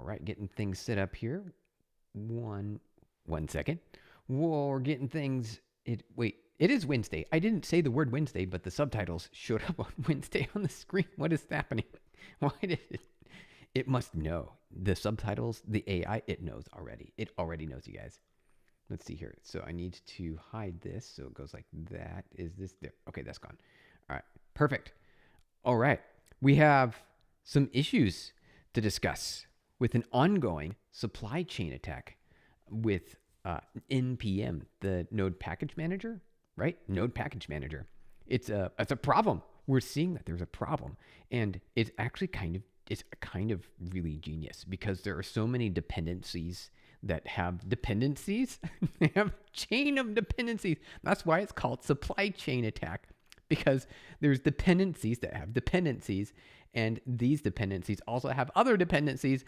right, getting things set up here. One second. We're getting things. Wait, it is Wednesday. I didn't say the word Wednesday, but the subtitles showed up on Wednesday on the screen. What is happening? Why did it? It must know. The subtitles, the AI, it knows already. It already knows, you guys. Let's see here. So I need to hide this. So it goes like that. Is this there? Okay, that's gone. All right, perfect. All right. We have some issues to discuss with an ongoing supply chain attack with NPM, the Node Package Manager, right? Node Package Manager. It's a problem. We're seeing that there's a problem, and it's actually kind of really genius because there are so many dependencies that have dependencies. They have a chain of dependencies. That's why it's called supply chain attack, because there's dependencies that have dependencies, and these dependencies also have other dependencies.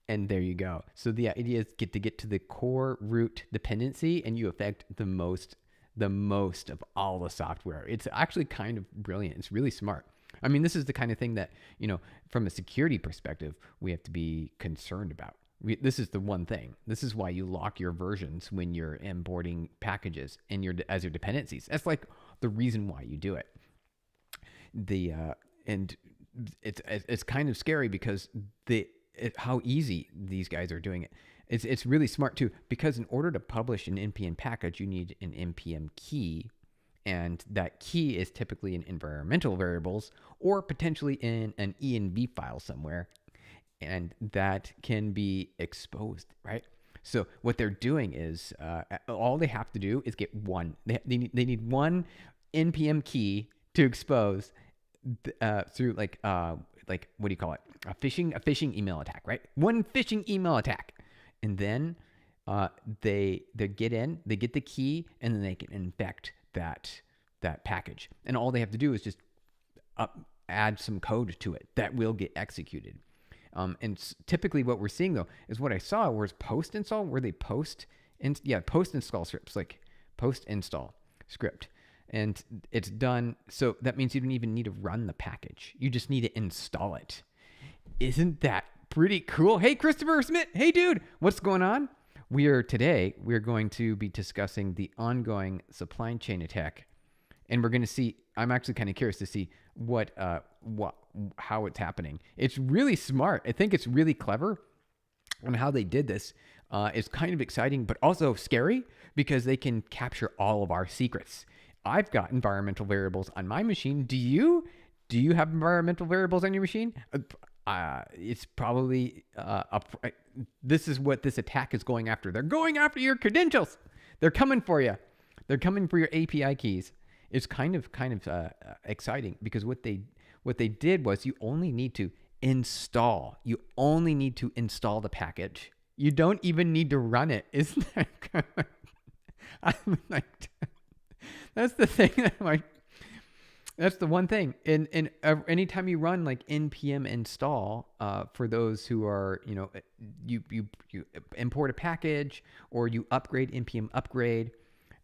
And there you go. So the idea is get to the core root dependency, and you affect the most of all the software. It's actually kind of brilliant. It's really smart. I mean, this is the kind of thing that, from a security perspective, we have to be concerned about. This is the one thing. This is why you lock your versions when you're importing packages and as your dependencies. That's like the reason why you do it. And it's kind of scary because how easy these guys are doing it. It's really smart too, because in order to publish an npm package, you need an npm key, and that key is typically in environmental variables or potentially in an env file somewhere, and that can be exposed, right? So what they're doing is all they have to do is get one. They need one npm key to expose through like what do you call it? A phishing email attack, right? One phishing email attack, and then they get in, they get the key, and then they can infect that package. And all they have to do is just add some code to it that will get executed. And typically, what we're seeing though is what I saw was post install, where they post install scripts, like post install script. And it's done. So that means you don't even need to run the package. You just need to install it. Isn't that pretty cool? Hey, Christopher Smith. Hey, dude. What's going on? We're going to be discussing the ongoing supply chain attack. And we're going to see, I'm actually kind of curious to see how it's happening. It's really smart. I think it's really clever on how they did this. It's kind of exciting, but also scary because they can capture all of our secrets. I've got environmental variables on my machine. Do you have environmental variables on your machine? It's probably this is what this attack is going after. They're going after your credentials. They're coming for you. They're coming for your API keys. It's kind of exciting because what they did was you only need to install. You only need to install the package. You don't even need to run it. Isn't that kind of, I'm like, that's the thing that's the one thing. And anytime you run like npm install, for those who are, you import a package or you upgrade npm upgrade,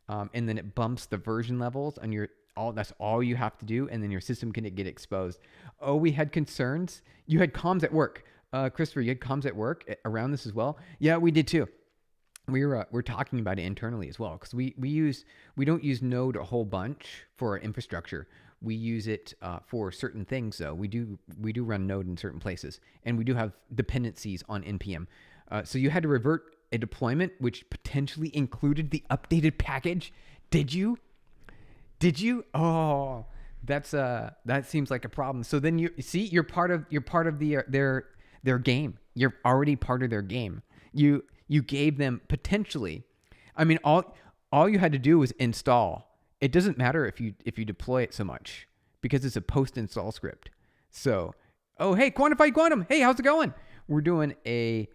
and then it bumps the version levels on that's all you have to do. And then your system can get exposed. Oh, we had concerns. You had comms at work. Christopher, you had comms at work around this as well. Yeah, we did too. We're talking about it internally as well, because we don't use Node a whole bunch for our infrastructure. We use it for certain things though. We do run Node in certain places, and we do have dependencies on npm. So you had to revert a deployment which potentially included the updated package. Did you? Oh, that seems like a problem. So then you're part of their game. You're already part of their game. You gave them potentially, I mean, all you had to do was install. It doesn't matter if you deploy it so much, because it's a post install script. So, oh, hey, Quantified Quantum. Hey, how's it going? We're doing a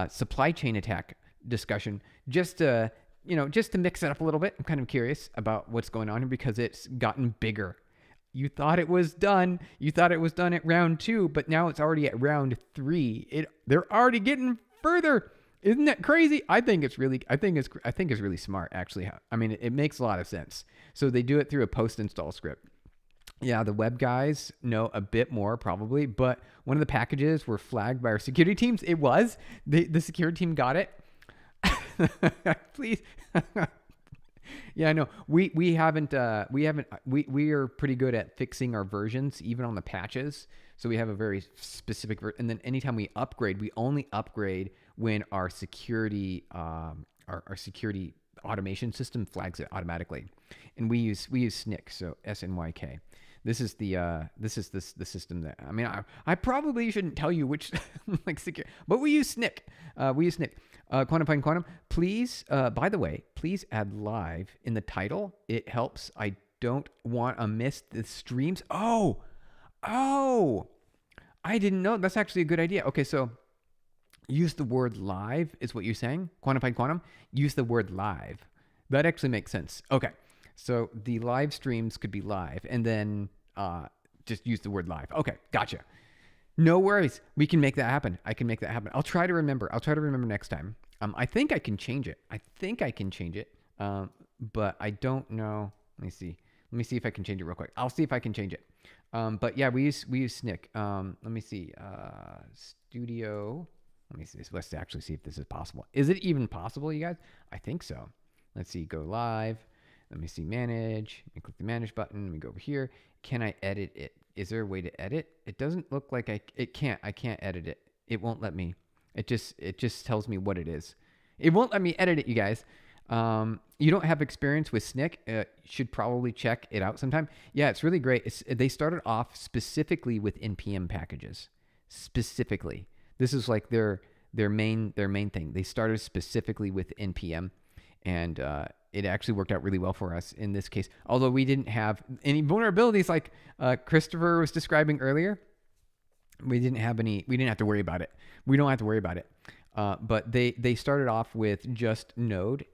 supply chain attack discussion just to mix it up a little bit. I'm kind of curious about what's going on here because it's gotten bigger. You thought it was done. You thought it was done at round 2, but now it's already at round 3. They're already getting further. Isn't that crazy? I think it's really smart, actually. I mean, it makes a lot of sense. So they do it through a post install script. Yeah, the web guys know a bit more probably, but one of the packages were flagged by our security teams. It was the security team got it. Please. Yeah, no, we are pretty good at fixing our versions even on the patches. So we have a very specific and then anytime we upgrade, we only upgrade when our security our security automation system flags it automatically. And we use SNYK, so SNYK. This is the system that I probably shouldn't tell you which like secure, but we use SNYK. We use SNYK. Quantifying Quantum. Please, by the way, please add live in the title. It helps. I don't want to miss the streams. Oh, I didn't know. That's actually a good idea. Okay, so use the word live is what you're saying. Quantified Quantum. Use the word live. That actually makes sense. Okay, so the live streams could be live, and then just use the word live. Okay, gotcha. No worries. We can make that happen. I can make that happen. I'll try to remember next time. I think I can change it. But I don't know. Let me see. Let me see if I can change it real quick. I'll see if I can change it. But yeah, we use SNYK. Let me see. Studio. Let me see. Let's actually see if this is possible. Is it even possible, you guys? I think so. Let's see. Go live. Let me see. Manage. Let me click the manage button. Let me go over here. Can I edit it? Is there a way to edit? It doesn't look like I can't edit it. It won't let me. It just tells me what it is. It won't let me edit it, you guys. You don't have experience with SNYK. Should probably check it out sometime. Yeah, it's really great. They started off specifically with NPM packages. Specifically. This is like their main thing. They started specifically with NPM, and it actually worked out really well for us in this case. Although we didn't have any vulnerabilities like Christopher was describing earlier. We didn't have any. We didn't have to worry about it. We don't have to worry about it. But they started off with just Node,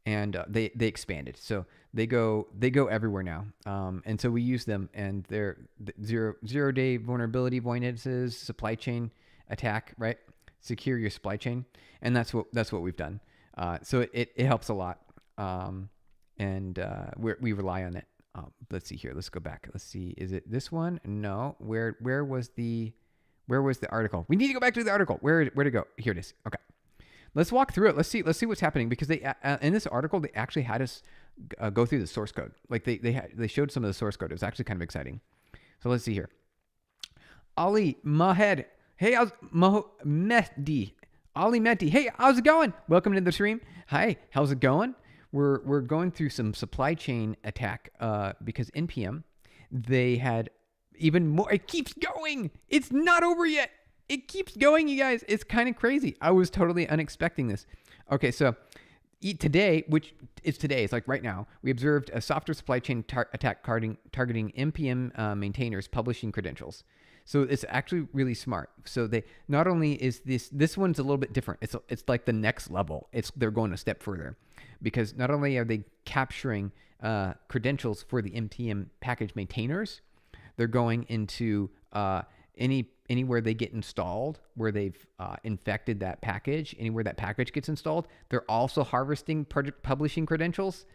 and they expanded. So they go everywhere now. And so we use them, and they're zero-day vulnerability avoidances, supply chain attack, right? Secure your supply chain, and that's what we've done. So it helps a lot. And we rely on it. Let's see here. Let's go back. Let's see. Is it this one? No. Where was the article? We need to go back to the article. Where to go? Here it is. Okay. Let's walk through it. Let's see what's happening, because they in this article they actually had us go through the source code. Like they showed some of the source code. It was actually kind of exciting. So let's see here. Ali Mahed. Hey, Mehdi. Ali Mehdi. Hey, how's it going? Welcome to the stream. Hi, how's it going? We're going through some supply chain attack because NPM, they had even more. It keeps going. It's not over yet. It keeps going, you guys. It's kind of crazy. I was totally unexpecting this. Okay, so today, which is today, it's like right now, we observed a software supply chain attack targeting NPM maintainers publishing credentials. So it's actually really smart. So they not only is this one's a little bit different. It's like the next level. They're going a step further, because not only are they capturing credentials for the NPM package maintainers, they're going into anywhere they get installed where they've infected that package. Anywhere that package gets installed, they're also harvesting publishing credentials.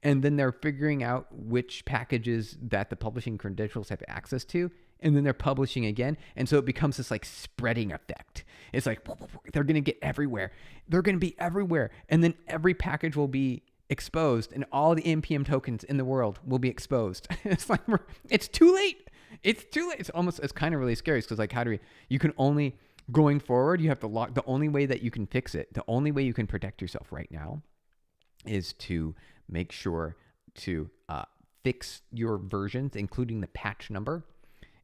And then they're figuring out which packages that the publishing credentials have access to. And then they're publishing again. And so it becomes this like spreading effect. It's like, they're going to get everywhere. They're going to be everywhere. And then every package will be exposed, and all the NPM tokens in the world will be exposed. It's like, it's too late. It's too late. It's kind of really scary, because like, you can only, going forward, you have to lock. The only way that you can fix it, the only way you can protect yourself right now is to make sure to fix your versions, including the patch number,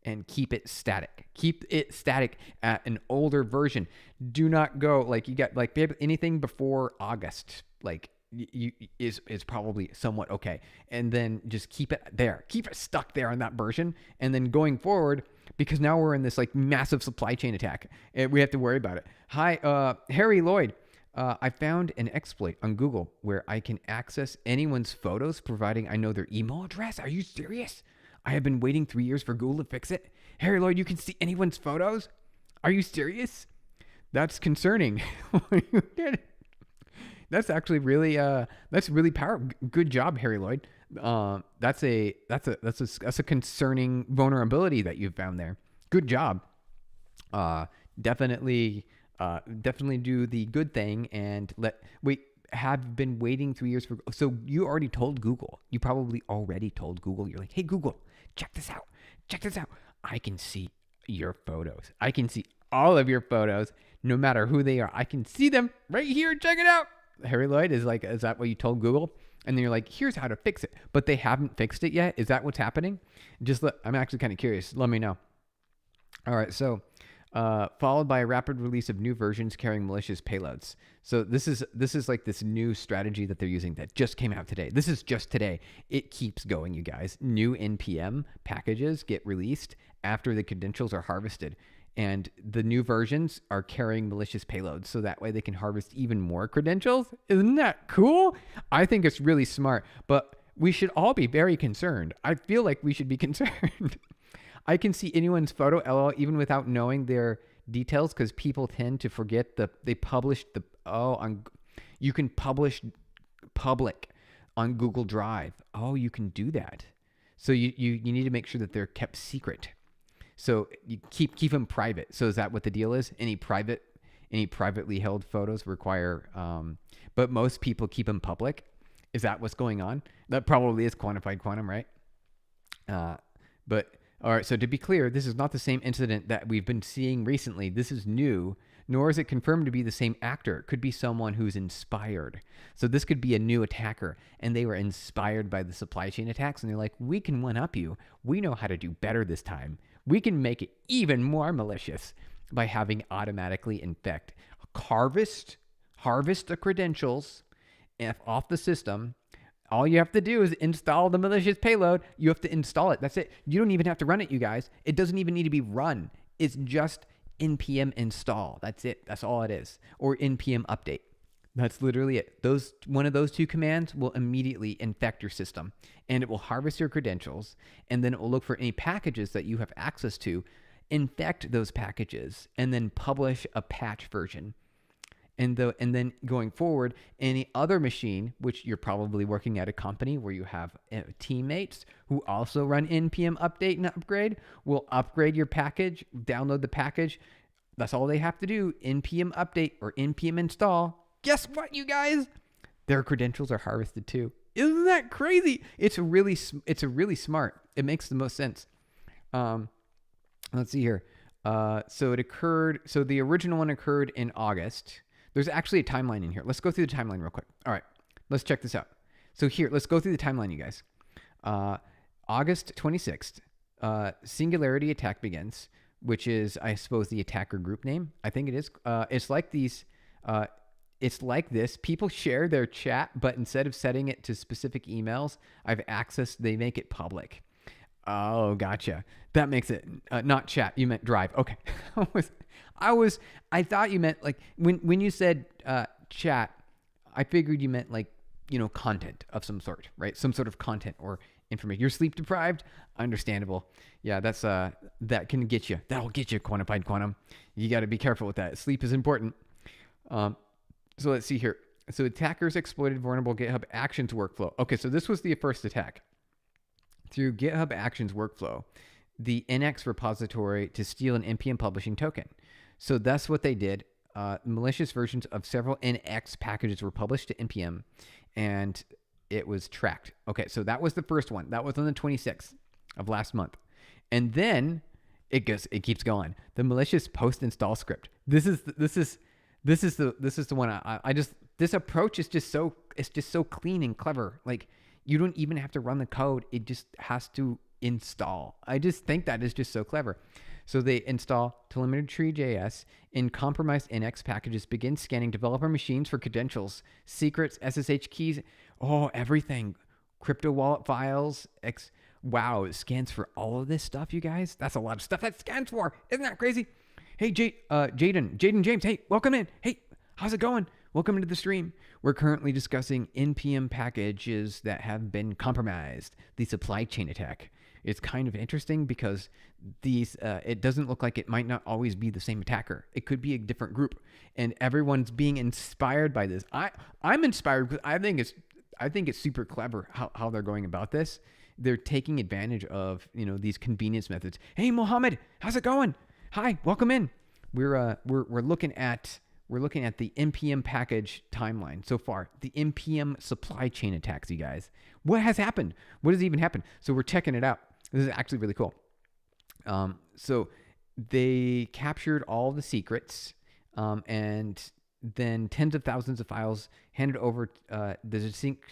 and keep it static. Keep it static at an older version. Do not go like you got like anything before August, like is probably somewhat okay. And then just keep it there. Keep it stuck there on that version. And then going forward, because now we're in this like massive supply chain attack, and we have to worry about it. Hi, Harry Lloyd. I found an exploit on Google where I can access anyone's photos, providing I know their email address. Are you serious? I have been waiting 3 years for Google to fix it. Harry Lloyd, you can see anyone's photos? Are you serious? That's concerning. That's actually really, that's really powerful. Good job, Harry Lloyd. That's a concerning vulnerability that you've found there. Good job. Uh, definitely, definitely do the good thing and have been waiting 3 years for. So you already told Google. You probably already told Google. You're like, hey Google, check this out. Check this out. I can see your photos. I can see all of your photos, no matter who they are. I can see them right here. Check it out. Harry Lloyd is like, is that what you told Google? And then you're like, here's how to fix it. But they haven't fixed it yet. Is that what's happening? I'm actually kind of curious. Let me know. All right. So, followed by a rapid release of new versions carrying malicious payloads. So this is like this new strategy that they're using that just came out today. This is just today. It keeps going, you guys. New NPM packages get released after the credentials are harvested. And the new versions are carrying malicious payloads, so that way they can harvest even more credentials. Isn't that cool? I think it's really smart, but we should all be very concerned. I feel like we should be concerned. I can see anyone's photo, LOL, even without knowing their details, because people tend to forget they published you can publish public on Google Drive. Oh, you can do that. So you need to make sure that they're kept secret. So you keep them private. So is that what the deal is? Any privately held photos require, but most people keep them public. Is that what's going on? That probably is quantified quantum, right? But all right. So to be clear, this is not the same incident that we've been seeing recently. This is new, nor is it confirmed to be the same actor. It could be someone who's inspired. So this could be a new attacker, and they were inspired by the supply chain attacks, and they're like, we can one up you. We know how to do better this time. We can make it even more malicious by having automatically infect, harvest the credentials off the system. All you have to do is install the malicious payload. You have to install it. That's it. You don't even have to run it, you guys. It doesn't even need to be run. It's just npm install. That's it. That's all it is. Or npm update. That's literally it. One of those two commands will immediately infect your system, and it will harvest your credentials, and then it will look for any packages that you have access to, infect those packages, and then publish a patch version. And then going forward, any other machine, which you're probably working at a company where you have teammates who also run npm update and upgrade, will upgrade your package, download the package. That's all they have to do, npm update or npm install. Guess what, you guys? Their credentials are harvested too. Isn't that crazy? It's really smart. It makes the most sense. Let's see here. So it occurred. So the original one occurred in August. There's actually a timeline in here. Let's go through the timeline real quick. All right, let's check this out. So here, let's go through the timeline, you guys. August 26th, Singularity attack begins, which is, I suppose, the attacker group name. I think it is. It's like these. It's like this. People share their chat, but instead of setting it to specific emails, they make it public. Oh, gotcha. That makes it not chat. You meant drive. Okay. I thought you meant like when you said chat, I figured you meant like, content of some sort, right? Some sort of content or information. You're sleep deprived. Understandable. Yeah, that can get you. That'll get you quantified quantum. You got to be careful with that. Sleep is important. So let's see here. So attackers exploited vulnerable GitHub Actions workflow. Okay, so this was the first attack. Through GitHub Actions workflow, the NX repository to steal an NPM publishing token. So that's what they did. Malicious versions of several NX packages were published to NPM, and it was tracked. Okay, so that was the first one. That was on the 26th of last month. And then it keeps going. The malicious post install script. This is the one this approach is just so clean and clever. Like, you don't even have to run the code. It just has to install. I just think that is just so clever. So they install telemetry.js in compromised NX packages, begin scanning developer machines for credentials, secrets, SSH keys, everything, crypto wallet files. Wow, it scans for all of this stuff, you guys. That's a lot of stuff that scans for. Isn't that crazy? Hey, Jaden James. Hey, welcome in. Hey, how's it going? Welcome to the stream. We're currently discussing NPM packages that have been compromised, the supply chain attack. It's kind of interesting because it doesn't look like it might not always be the same attacker. It could be a different group, and everyone's being inspired by this. I'm inspired because I think it's super clever how they're going about this. They're taking advantage of, these convenience methods. Hey, Mohammed, how's it going? Hi, welcome in. We're looking at the NPM package timeline so far. The NPM supply chain attacks, you guys. What has happened? What has even happened? So we're checking it out. This is actually really cool. So they captured all the secrets, and then tens of thousands of files handed over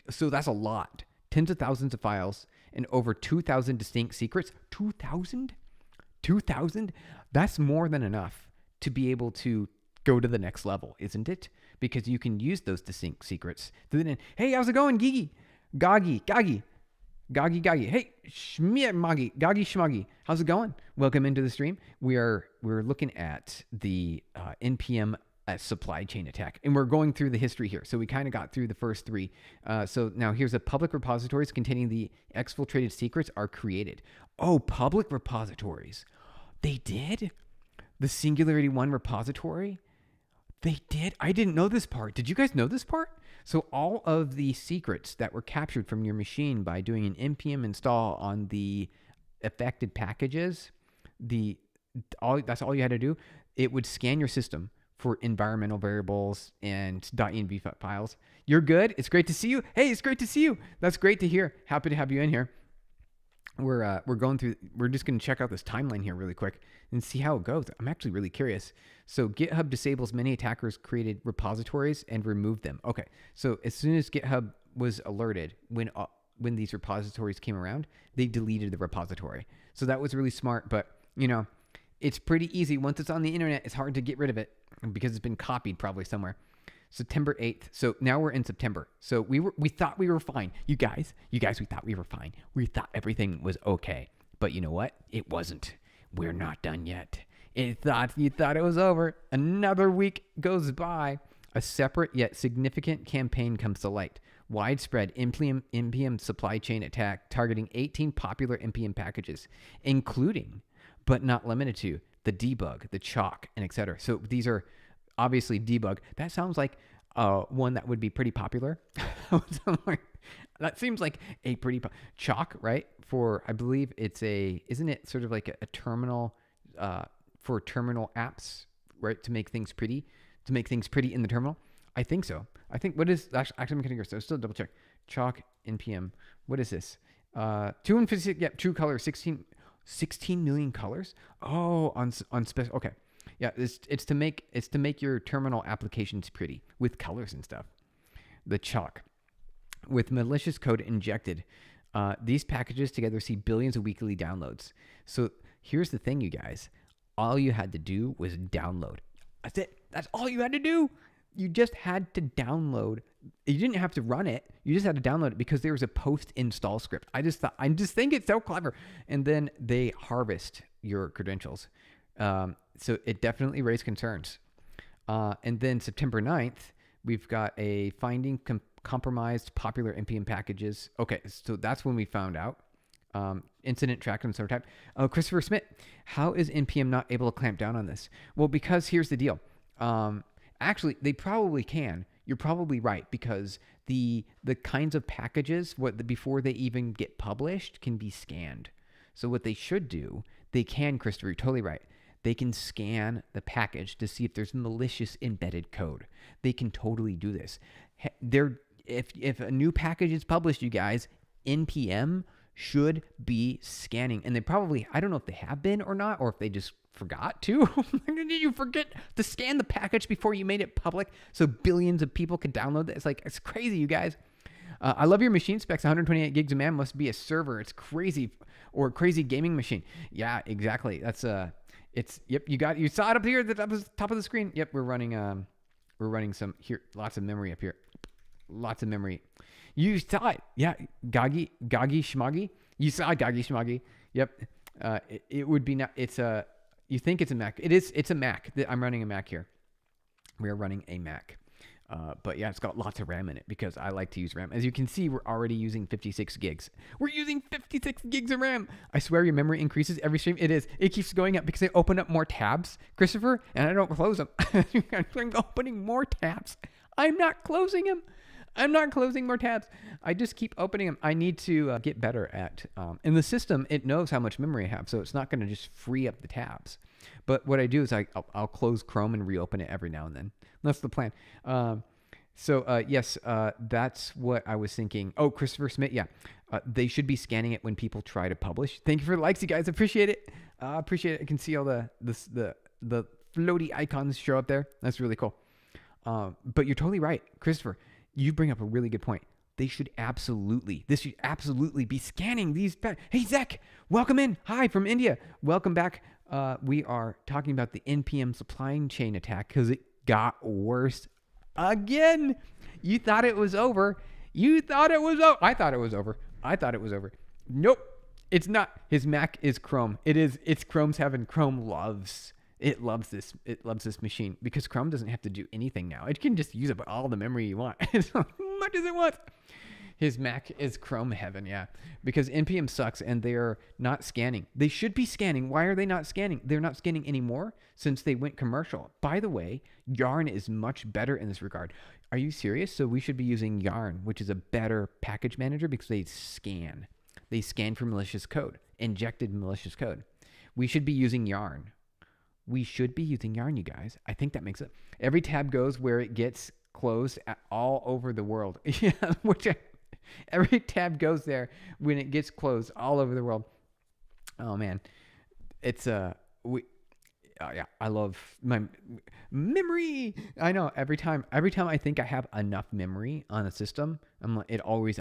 so that's a lot. Tens of thousands of files and over 2,000 distinct secrets. 2,000? 2,000? That's more than enough to be able to go to the next level, isn't it? Because you can use those distinct secrets. Hey, how's it going, Gigi? Gagi. Hey, Shmagi, Gagi Shmagi. How's it going? Welcome into the stream. We're looking at the NPM supply chain attack, and we're going through the history here. So we kind of got through the first three. So now here's a public repositories containing the exfiltrated secrets are created. Oh, public repositories. They did? The Singularity 1 repository? They did? I didn't know this part. Did you guys know this part? So all of the secrets that were captured from your machine by doing an npm install on the affected packages, that's all you had to do. It would scan your system for environmental variables and .env files. You're good. It's great to see you. Hey, it's great to see you. That's great to hear. Happy to have you in here. We're going through. We're just going to check out this timeline here really quick and see how it goes. I'm actually really curious. So GitHub disables many attackers created repositories and removed them. Okay, so as soon as GitHub was alerted when these repositories came around, they deleted the repository. So that was really smart. But it's pretty easy once it's on the internet. It's hard to get rid of it because it's been copied probably somewhere. September 8th. So now we're in September. So we thought we were fine. You guys, we thought we were fine. We thought everything was okay. But you know what? It wasn't. We're not done yet. You thought it was over. Another week goes by. A separate yet significant campaign comes to light. Widespread NPM supply chain attack targeting 18 popular NPM packages, including, but not limited to, the debug, the chalk, and etc. So these are obviously debug. That sounds like one that would be pretty popular. That seems like a pretty chalk, right? For I believe isn't it sort of like a terminal for terminal apps, right? To make things pretty in the terminal. I think so. I think what is actually I'm going to go. So still double check. Chalk NPM. What is this? 256. Yep. True color. 16 million colors. Oh, on special. Okay. Yeah, it's to make your terminal applications pretty with colors and stuff. The chalk. With malicious code injected, these packages together see billions of weekly downloads. So here's the thing, you guys. All you had to do was download. That's it. That's all you had to do. You just had to download. You didn't have to run it. You just had to download it because there was a post-install script. I just think it's so clever. And then they harvest your credentials. So it definitely raised concerns. And then September 9th, we've got a finding compromised popular NPM packages. Okay, so that's when we found out. Incident track and sort of type. Christopher Smith, how is NPM not able to clamp down on this? Well, because here's the deal. Actually, they probably can. You're probably right because the kinds of packages before they even get published can be scanned. So what they should do, they can, Christopher, you're totally right. They can scan the package to see if there's malicious embedded code. They can totally do this. If a new package is published, you guys, NPM should be scanning. And they probably, I don't know if they have been or not, or if they just forgot to. Did you forget to scan the package before you made it public so billions of people could download it? It's crazy, you guys. I love your machine specs. 128 gigs of RAM must be a server. It's crazy, or a crazy gaming machine. Yeah, exactly. That's yep. You saw it up here at the top of the screen. Yep, we're running some here. Lots of memory up here. Lots of memory. You saw it. Yeah, Gagi Shmagi. You saw Gagi Shmagi. Yep. It would be not. It's a. You think it's a Mac? It is. It's a Mac. I'm running a Mac here. We are running a Mac. But yeah, it's got lots of RAM in it because I like to use RAM. As you can see, we're already using 56 gigs. We're using 56 gigs of RAM. I swear your memory increases every stream. It is. It keeps going up because I open up more tabs, Christopher, and I don't close them. I'm opening more tabs. I'm not closing them. I'm not closing more tabs. I just keep opening them. I need to get better at, in the system, it knows how much memory I have, so it's not going to just free up the tabs. But what I do is I'll close Chrome and reopen it every now and then. That's the plan. Yes, that's what I was thinking. Oh, Christopher Smith, yeah. They should be scanning it when people try to publish. Thank you for the likes, you guys. Appreciate it. Appreciate it. I can see all the floaty icons show up there. That's really cool. But you're totally right, Christopher. You bring up a really good point. This should absolutely be scanning these. Hey, Zach, welcome in. Hi from India. Welcome back. We are talking about the NPM supply chain attack because it got worse again. You thought it was over. I thought it was over. Nope, it's not. His Mac is Chrome. It's Chrome's heaven. Chrome loves this machine because Chrome doesn't have to do anything now. It can just use up all the memory you want as much as it wants. His Mac is Chrome heaven, yeah. Because NPM sucks and they're not scanning. They should be scanning. Why are they not scanning? They're not scanning anymore since they went commercial. By the way, Yarn is much better in this regard. Are you serious? So we should be using Yarn, which is a better package manager because they scan. They scan for malicious code, injected malicious code. We should be using Yarn. You guys. I think that makes it. Every tab goes where it gets closed all over the world. Yeah, every tab goes there when it gets closed all over the world. Oh man, it's yeah, I love my memory. I know every time I think I have enough memory on a system, I always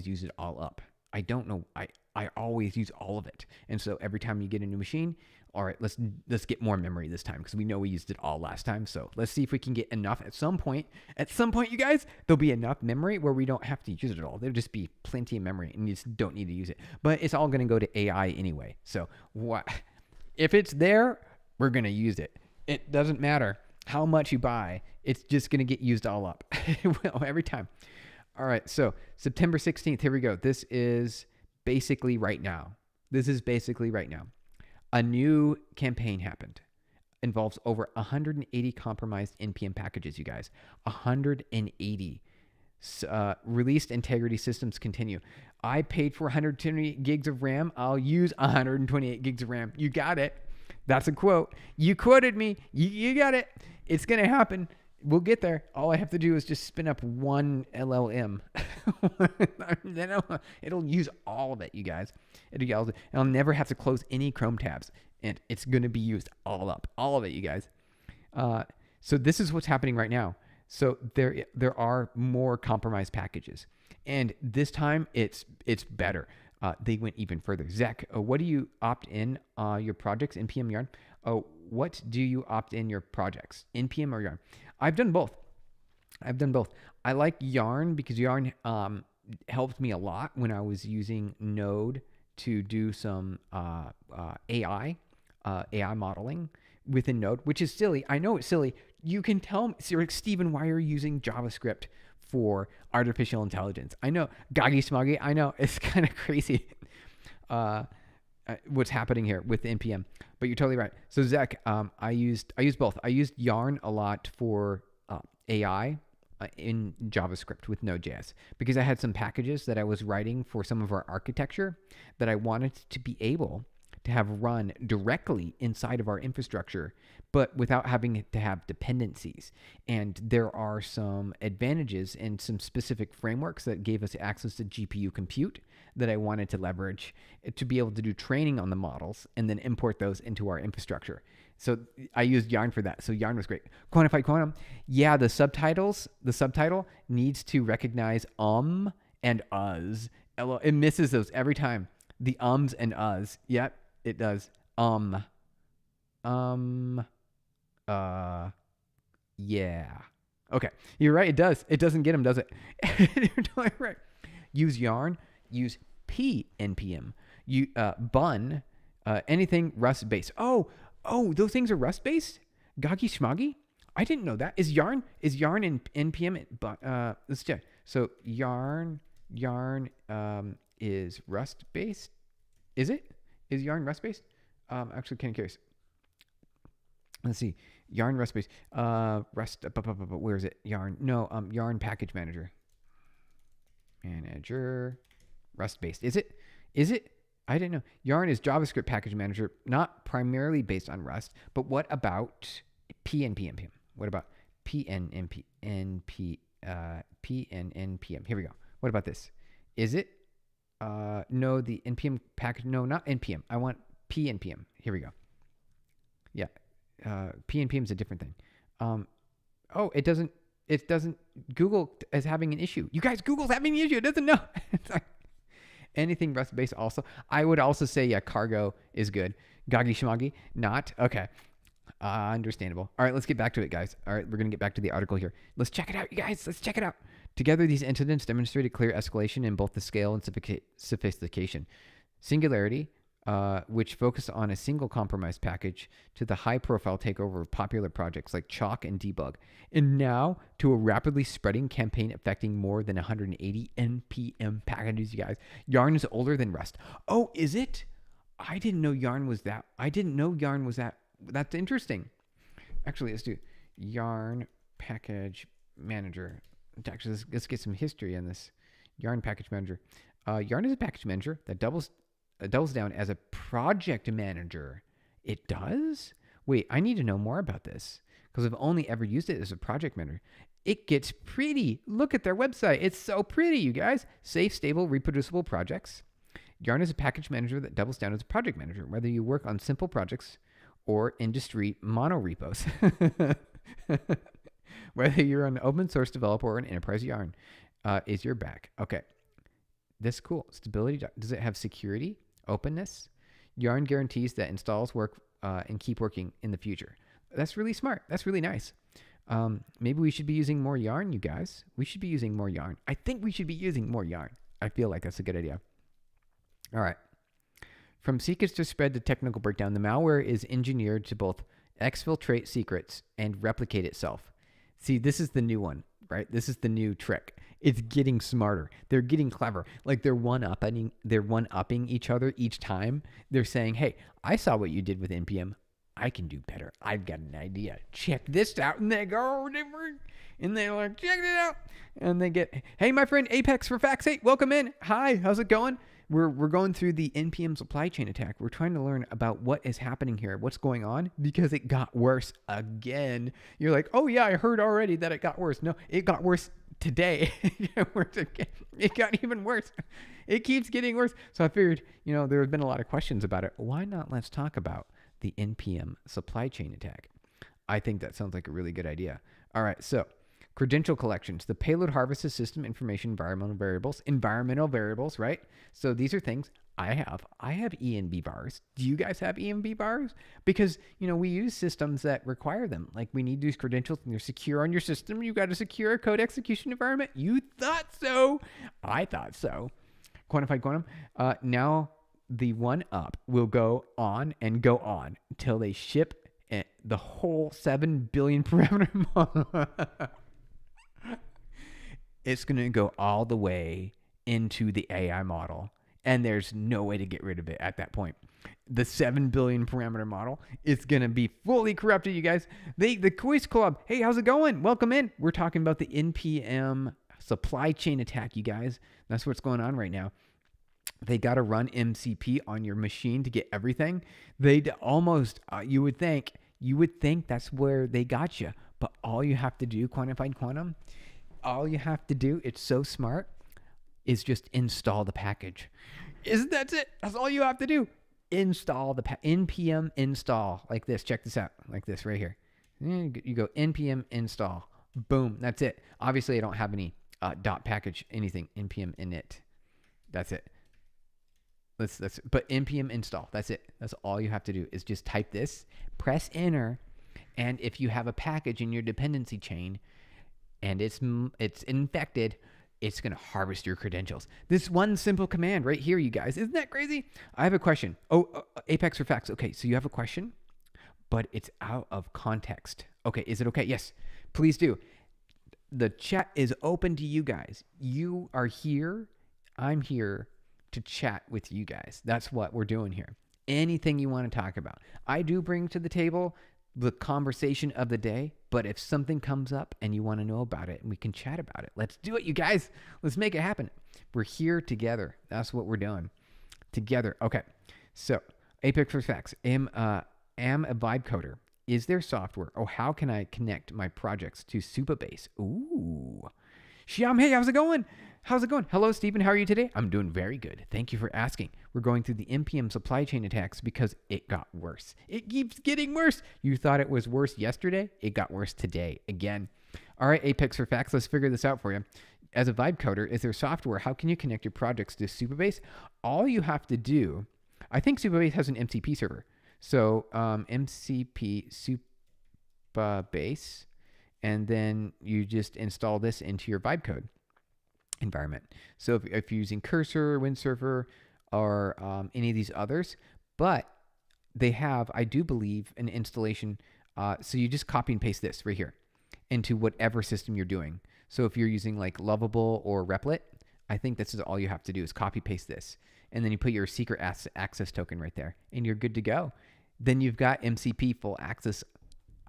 use it all up. I don't know. I always use all of it. And so every time you get a new machine, all right, let's get more memory this time because we know we used it all last time. So let's see if we can get enough at some point. At some point, you guys, there'll be enough memory where we don't have to use it all. There'll just be plenty of memory and you just don't need to use it. But it's all going to go to AI anyway. So what if it's there, we're going to use it. It doesn't matter how much you buy. It's just going to get used all up. Well, every time. All right, so September 16th, here we go. This is basically right now. A new campaign happened. Involves over 180 compromised NPM packages, you guys. 180. Released integrity systems continue. I paid for 128 gigs of RAM. I'll use 128 gigs of RAM. You got it. That's a quote. You quoted me. You got it. It's going to happen. We'll get there. All I have to do is just spin up one LLM. It'll use all of it, you guys. And I'll never have to close any Chrome tabs. And it's going to be used all up. All of it, you guys. So this is what's happening right now. So there are more compromised packages. And this time, it's better. They went even further. Zach, what do you opt in your projects, NPM Yarn? What do you opt in your projects, NPM or Yarn? I've done both. I like Yarn because Yarn helped me a lot when I was using Node to do some AI modeling within Node, which is silly. I know it's silly. You can tell me, Steven, why are you using JavaScript for artificial intelligence? I know, Goggy Smoggy, I know, it's kind of crazy what's happening here with NPM, but you're totally right. So Zach, I used both. I used Yarn a lot for AI in JavaScript with Node.js because I had some packages that I was writing for some of our architecture that I wanted to be able to have run directly inside of our infrastructure, but without having to have dependencies. And there are some advantages and some specific frameworks that gave us access to GPU compute that I wanted to leverage to be able to do training on the models and then import those into our infrastructure. So I used Yarn for that. So Yarn was great. Quantified Quantum. Yeah, the subtitle needs to recognize and us. It misses those every time. The ums and us. Yep, it does. Yeah. Okay, you're right. It does. It doesn't get them, does it? You're totally right. Use Yarn. Use pnpm. Bun. Anything Rust based. Oh, those things are Rust based. Goggy Schmoggy. I didn't know that. Is Yarn in npm? Let's check. So Yarn is Rust based. Is it? Is Yarn Rust based? Actually, kind of curious. Let's see. Yarn Rust based. Rust. Where is it? Yarn. No. Yarn package manager. manager, Rust-based. Is it? Is it? I didn't know. Yarn is JavaScript package manager, not primarily based on Rust. But what about PNPM? What about PNNPM? Here we go. What about this? Is it? No, the NPM package. No, not NPM. I want PNPM. Here we go. Yeah. PNPM is a different thing. Oh, it doesn't. Google is having an issue. You guys, Google's having an issue. It doesn't know. Anything Rust-based also. I would also say, yeah, cargo is good. Goggy Shmoggy, not. Okay. Understandable. All right, let's get back to it, guys. All right, we're going to get back to the article here. Let's check it out, you guys. Let's check it out. Together, these incidents demonstrated clear escalation in both the scale and sophistication. Singularity, which focused on a single compromise package, to the high-profile takeover of popular projects like Chalk and Debug, and now to a rapidly spreading campaign affecting more than 180 NPM packages, you guys. Yarn is older than Rust. Oh, is it? I didn't know Yarn was that. That's interesting. Actually, let's do Yarn Package Manager. Actually, let's get some history on this. Yarn Package Manager. Yarn is a package manager that doubles down as a project manager. It does? Wait, I need to know more about this because I've only ever used it as a project manager. It gets pretty. Look at their website. It's so pretty, you guys. Safe, stable, reproducible projects. Yarn is a package manager that doubles down as a project manager, whether you work on simple projects or industry monorepos. Whether you're an open source developer or an enterprise, Yarn is your back. Okay. This is cool. Stability. Does it have security? Openness? Yarn guarantees that installs work and keep working in the future. That's really smart. That's really nice. Maybe we should be using more Yarn, you guys. We should be using more Yarn. I think we should be using more Yarn. I feel like that's a good idea. All right. From secrets to spread to technical breakdown, the malware is engineered to both exfiltrate secrets and replicate itself. See, this is the new one, right? This is the new trick. It's getting smarter. They're getting clever. Like they're one-upping each other each time. They're saying, hey, I saw what you did with NPM. I can do better. I've got an idea. Check this out. And they go, and they're like, check it out. And they get, hey, my friend Apex for Facts 8, welcome in. Hi, how's it going? We're going through the NPM supply chain attack. We're trying to learn about what is happening here, what's going on, because it got worse again. You're like, oh yeah, I heard already that it got worse. No, it got worse today. It got even worse. It keeps getting worse. So I figured, there have been a lot of questions about it. Why not let's talk about the NPM supply chain attack? I think that sounds like a really good idea. All right, so credential collections. The payload harvests system information, environmental variables, right? So these are things I have. I have ENV bars. Do you guys have ENV bars? Because, we use systems that require them. Like we need these credentials and they're secure on your system. You got a secure code execution environment. You thought so. I thought so. Quantified quantum. Now the one up will go on and go on until they ship the whole 7 billion parameter model. It's going to go all the way into the AI model, and there's no way to get rid of it at that point. The 7 billion parameter model is going to be fully corrupted, you guys. The Quiz Club, hey, how's it going? Welcome in. We're talking about the NPM supply chain attack, you guys. That's what's going on right now. They got to run MCP on your machine to get everything. They'd almost, you would think that's where they got you. But all you have to do, quantified quantum, all you have to do, it's so smart, is just install the package. Isn't that it? That's all you have to do. Install the npm install like this. Check this out, like this right here. You go npm install. Boom. That's it. Obviously, I don't have any dot package anything. Npm init. That's it. But npm install. That's it. That's all you have to do is just type this, press enter, and if you have a package in your dependency chain, and it's infected, it's going to harvest your credentials. This one simple command right here, you guys. Isn't that crazy? I have a question. Apex for Facts. Okay, so you have a question, but it's out of context. Okay, is it okay? Yes, please do. The chat is open to you guys. You are here. I'm here to chat with you guys. That's what we're doing here. Anything you want to talk about. I do bring to the table the conversation of the day. But if something comes up and you want to know about it and we can chat about it, let's do it, you guys. Let's make it happen. We're here together. That's what we're doing together. Okay. So Apex for Facts. Am a vibe coder. Is there software? Oh, how can I connect my projects to Supabase? Ooh. Shyam, hey, how's it going? How's it going? Hello, Stephen. How are you today? I'm doing very good. Thank you for asking. We're going through the NPM supply chain attacks because it got worse. It keeps getting worse. You thought it was worse yesterday? It got worse today again. All right, Apex for Facts. Let's figure this out for you. As a vibe coder, is there software? How can you connect your projects to Supabase? All you have to do, I think Supabase has an MCP server. So MCP Supabase, and then you just install this into your vibe code environment. So if you're using Cursor, Windsurfer, or any of these others, but they have, I do believe, an installation. So you just copy and paste this right here into whatever system you're doing. So if you're using like Lovable or Replit, I think this is all you have to do is copy paste this. And then you put your secret access token right there and you're good to go. Then you've got MCP full access.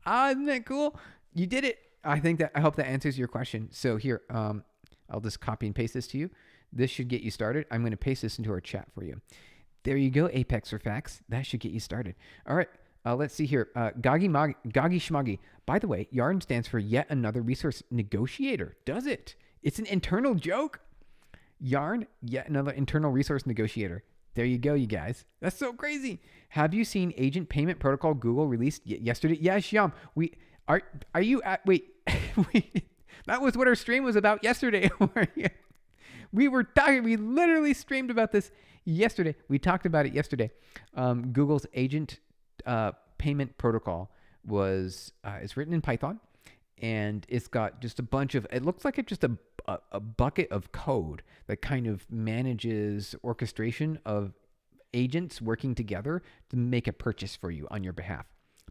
Isn't that cool? You did it. I hope that answers your question. So here, I'll just copy and paste this to you. This should get you started. I'm going to paste this into our chat for you. There you go, Apex for Facts. That should get you started. All right, let's see here. Gagi Schmoggy. By the way, YARN stands for Yet Another Resource Negotiator. Does it? It's an internal joke. YARN, Yet Another Internal Resource Negotiator. There you go, you guys. That's so crazy. Have you seen Agent Payment Protocol Google released yesterday? Yeah, Shyam. Are you at, wait, that was what our stream was about yesterday. We literally streamed about this yesterday. We talked about it yesterday. Google's Agent Payment Protocol it's written in Python, and it's got just a bunch of, it looks like it's just a bucket of code that kind of manages orchestration of agents working together to make a purchase for you on your behalf.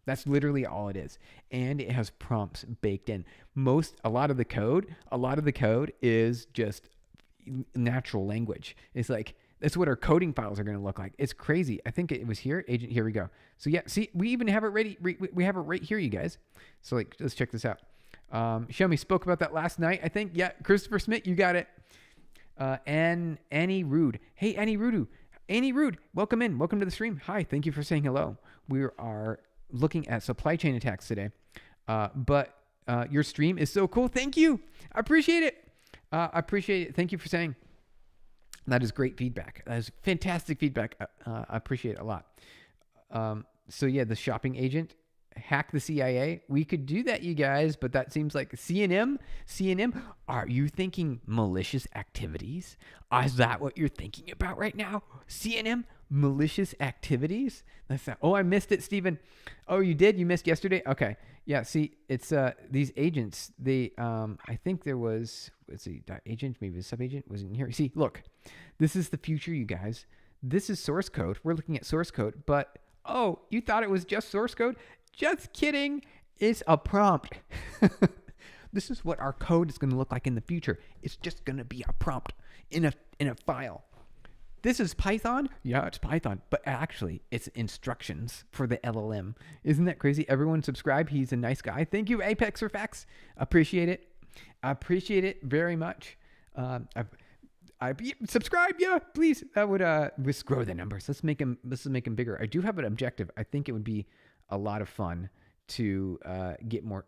That's literally all it is. And it has prompts baked in. A lot of the code is just natural language. It's like, that's what our coding files are going to look like. It's crazy. I think it was here. Here we go. So yeah, see, we even have it ready. We have it right here, you guys. So like, let's check this out. Show me spoke about that last night, I think. Yeah, Christopher Smith, you got it. Annie Rude. Hey, Annie Rude, welcome in. Welcome to the stream. Hi, thank you for saying hello. We are looking at supply chain attacks today. But your stream is so cool. Thank you. I appreciate it. Thank you for saying. That is great feedback. That is fantastic feedback. I appreciate it a lot. So yeah, the shopping agent, hack the CIA. We could do that, you guys, but that seems like CNM. Are you thinking malicious activities? Is that what you're thinking about right now? CNM, malicious activities? That's not, oh, I missed it, Stephen. Oh, you did? You missed yesterday? Okay. Yeah, see, it's these agents, they I think there was, let's see, agent, maybe the sub-agent wasn't here. See, look, this is the future, you guys. This is source code. We're looking at source code, but oh, you thought it was just source code? Just kidding. It's a prompt. This is what our code is going to look like in the future. It's just going to be a prompt in a file. This is Python? Yeah, it's Python. But actually, it's instructions for the LLM. Isn't that crazy? Everyone subscribe. He's a nice guy. Thank you, Apex for Facts. Appreciate it. I appreciate it very much. Subscribe, yeah, please. That would let's grow the numbers. Let's make them bigger. I do have an objective. I think it would be a lot of fun to get more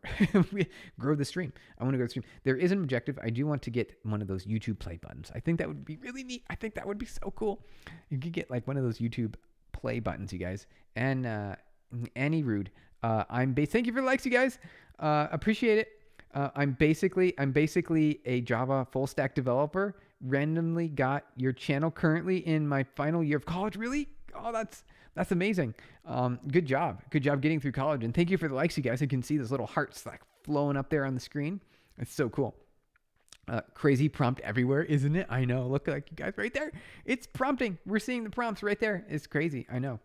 grow the stream. I want to grow the stream. There is an objective. I do want to get one of those YouTube play buttons. I think that would be really neat. I think that would be so cool. You could get like one of those YouTube play buttons, you guys. And Annie Rude, thank you for the likes, you guys. Appreciate it. I'm basically a Java full stack developer. Randomly got your channel currently in my final year of college. Really? Oh, that's amazing. Good job getting through college. And thank you for the likes, you guys. You can see those little hearts like flowing up there on the screen. It's so cool. Crazy prompt everywhere, isn't it? I know. Look, like you guys right there. It's prompting. We're seeing the prompts right there. It's crazy. I know.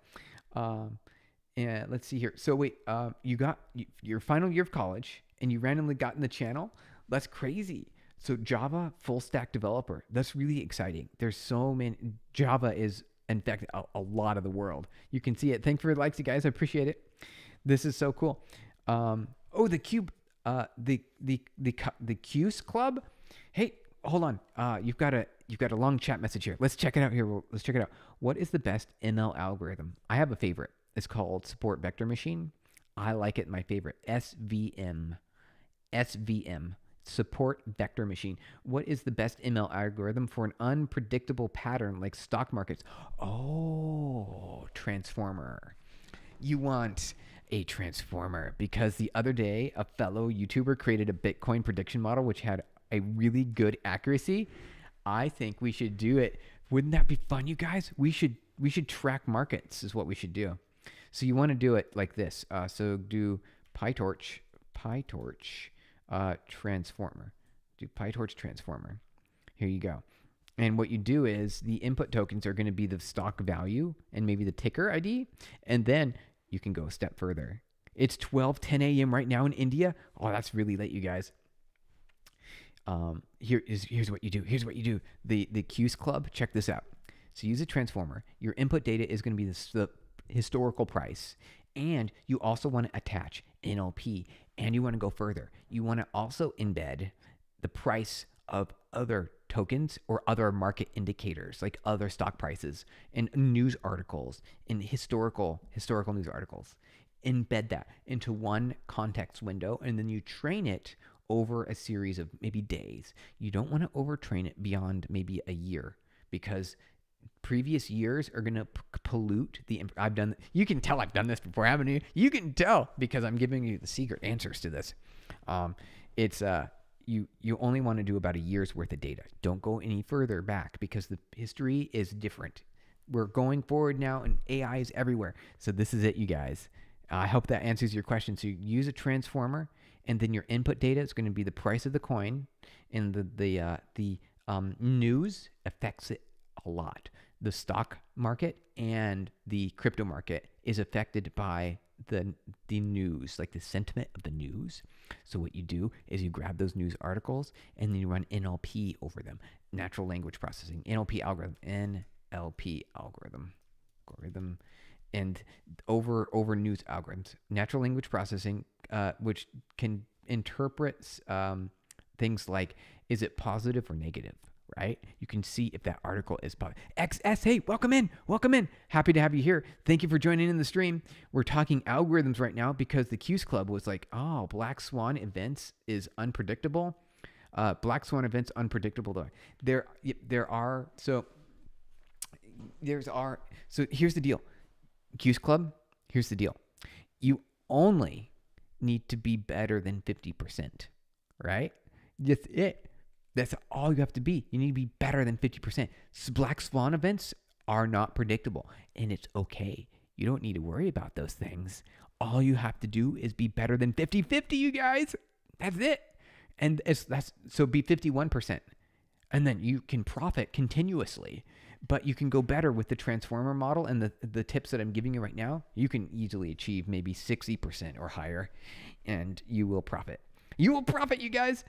And let's see here. So wait, you got your final year of college and you randomly got in the channel. That's crazy. So Java full stack developer. That's really exciting. There's so many. Java is, in fact, a lot of the world. You can see it. Thanks for the likes, you guys. I appreciate it. This is so cool. Oh, the cube, the Q's Club. Hey, hold on. You've got a long chat message here. Let's check it out here. Let's check it out. What is the best ML algorithm? I have a favorite. It's called Support Vector Machine. I like it. My favorite, SVM. SVM. Support Vector Machine. What is the best ML algorithm for an unpredictable pattern like stock markets? Oh, transformer. You want a transformer because the other day a fellow YouTuber created a Bitcoin prediction model which had a really good accuracy. I think we should do it. Wouldn't that be fun, you guys? We should track markets is what we should do. So you want to do it like this. So do PyTorch transformer. Do PyTorch transformer. Here you go. And what you do is the input tokens are going to be the stock value and maybe the ticker ID. And then you can go a step further. It's 12:10 a.m. right now in India. Oh, that's really late, you guys. Here's what you do. Here's what you do. The Q's Club, check this out. So use a transformer. Your input data is going to be the historical price. And you also want to attach NLP. And you want to go further. You want to also embed the price of other tokens or other market indicators like other stock prices and news articles and historical news articles. Embed that into one context window and then you train it over a series of maybe days. You don't want to overtrain it beyond maybe a year because previous years are going to pollute the. You can tell I've done this before, haven't you? You can tell because I'm giving you the secret answers to this. You only want to do about a year's worth of data. Don't go any further back because the history is different. We're going forward now and AI is everywhere. So this is it, you guys. I hope that answers your question. So you use a transformer and then your input data is going to be the price of the coin and the news affects it a lot. The stock market and the crypto market is affected by the news, like the sentiment of the news. So what you do is you grab those news articles and then you run NLP over them, natural language processing, NLP algorithm, and over news algorithms, natural language processing, which can interpret things like, is it positive or negative? Right? You can see if that article is positive. XS, hey, welcome in. Happy to have you here. Thank you for joining in the stream. We're talking algorithms right now because the Q's Club was like, oh, Black Swan events is unpredictable. Black Swan events unpredictable though. So here's the deal. Q's Club, here's the deal. You only need to be better than 50%, right? That's it. That's all you have to be. You need to be better than 50%. Black Swan events are not predictable, and it's okay. You don't need to worry about those things. All you have to do is be better than 50-50, you guys. That's it. And so be 51%. And then you can profit continuously, but you can go better with the transformer model and the tips that I'm giving you right now. You can easily achieve maybe 60% or higher, and you will profit. You will profit, you guys.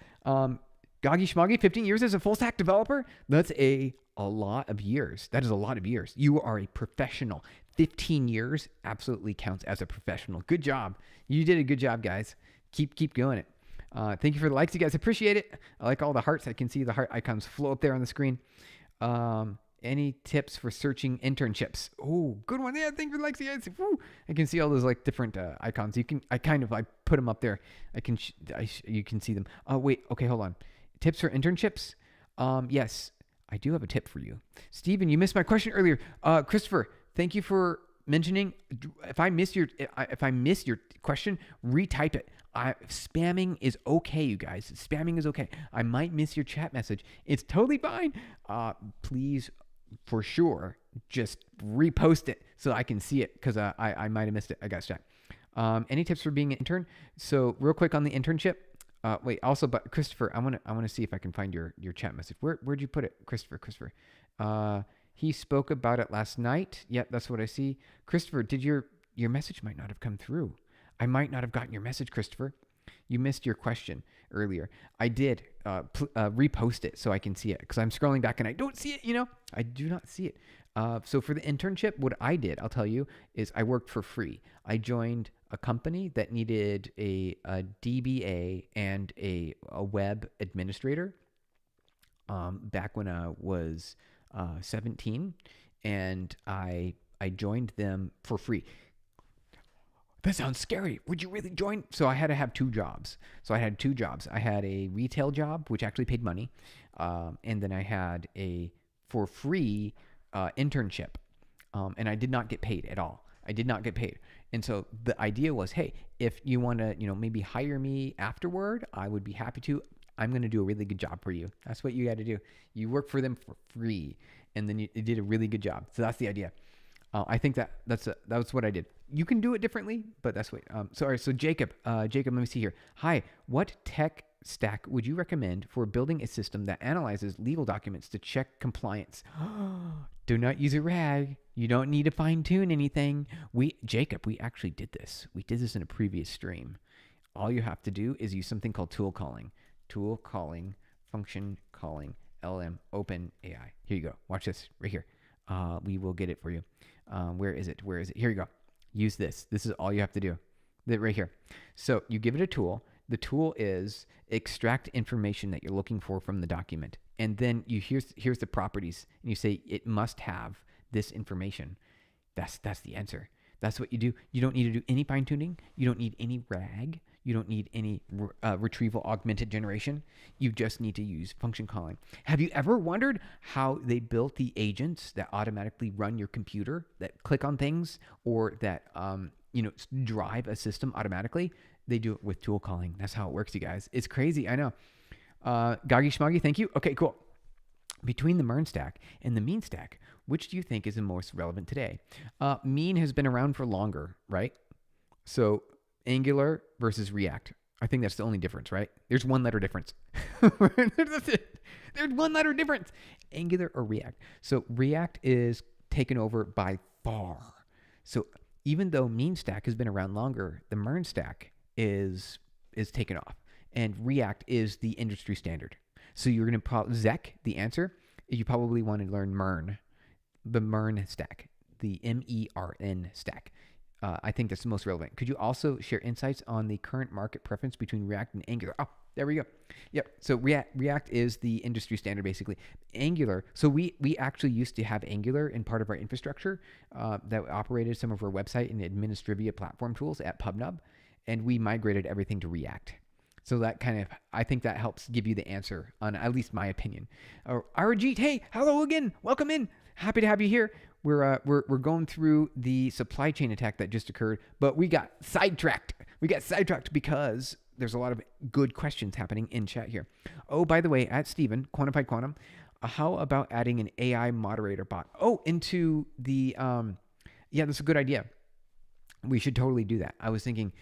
Goggy Schmoggy, 15 years as a full stack developer. That's a lot of years. That is a lot of years. You are a professional. 15 years absolutely counts as a professional. Good job. You did a good job, guys. Keep going it. Thank you for the likes, you guys. Appreciate it. I like all the hearts. I can see the heart icons flow up there on the screen. Any tips for searching internships? Oh, good one. Yeah, thank you for the likes, you guys. Woo. I can see all those like different icons. I put them up there. You can see them. Oh, wait. Okay, hold on. Tips for internships? Yes, I do have a tip for you. Steven, you missed my question earlier. Christopher, thank you for mentioning. If I miss your question, retype it. Spamming is okay, you guys. Spamming is okay. I might miss your chat message. It's totally fine. Please, for sure, just repost it so I can see it because I might have missed it. I got to check. Any tips for being an intern? So real quick on the internship. But Christopher, I want to see if I can find your chat message. Where'd you put it, Christopher? He spoke about it last night. Yep, that's what I see. Christopher, did your message might not have come through. I might not have gotten your message, Christopher. You missed your question earlier. I did repost it so I can see it because I'm scrolling back and I don't see it. I do not see it. So for the internship, what I did, I'll tell you, is I worked for free. I joined a company that needed a DBA and a web administrator back when I was 17, and I joined them for free. That sounds scary. Would you really join? So I had to have two jobs. I had a retail job, which actually paid money, and then I had a for free internship, and I did not get paid at all. I did not get paid. And so the idea was, hey, if you want to, maybe hire me afterward, I would be happy to. I'm going to do a really good job for you. That's what you got to do. You work for them for free, and then you did a really good job. So that's the idea. I think that's what I did. You can do it differently, but that's what. So Jacob, let me see here. Hi, what tech stack would you recommend for building a system that analyzes legal documents to check compliance? Do not use a RAG. You don't need to fine tune anything. Jacob, we actually did this. We did this in a previous stream. All you have to do is use something called tool calling, function calling, LM, open AI. Here you go. Watch this right here. We will get it for you. Where is it? Here you go. Use this. This is all you have to do. Right here. So you give it a tool. The tool is extract information that you're looking for from the document. And then here's the properties. And you say it must have this information. That's the answer. That's what you do. You don't need to do any fine tuning. You don't need any RAG. You don't need any retrieval augmented generation. You just need to use function calling. Have you ever wondered how they built the agents that automatically run your computer, that click on things, or that drive a system automatically? They do it with tool calling. That's how it works, you guys. It's crazy, I know. Goggy Schmoggy, thank you. Okay, cool. Between the MERN stack and the mean stack, which do you think is the most relevant today? Mean has been around for longer, right? So Angular versus React. I think that's the only difference, right? There's one letter difference. That's it. There's one letter difference. Angular or React. So React is taken over by far. So even though mean stack has been around longer, the MERN stack is taken off. And React is the industry standard. So you're going to Zek, the answer, you probably want to learn MERN, the MERN stack, the MERN stack. I think that's the most relevant. Could you also share insights on the current market preference between React and Angular? Oh, there we go. Yep. So React is the industry standard, basically. Angular. So we actually used to have Angular in part of our infrastructure that operated some of our website and administrivia platform tools at PubNub, and we migrated everything to React. So that I think that helps give you the answer on at least my opinion. Arajit, hey, hello again. Welcome in. Happy to have you here. We're going through the supply chain attack that just occurred, but we got sidetracked. Because there's a lot of good questions happening in chat here. Oh, by the way, at Steven, Quantified Quantum, how about adding an AI moderator bot? Oh, into the, yeah, that's a good idea. We should totally do that. I was thinking,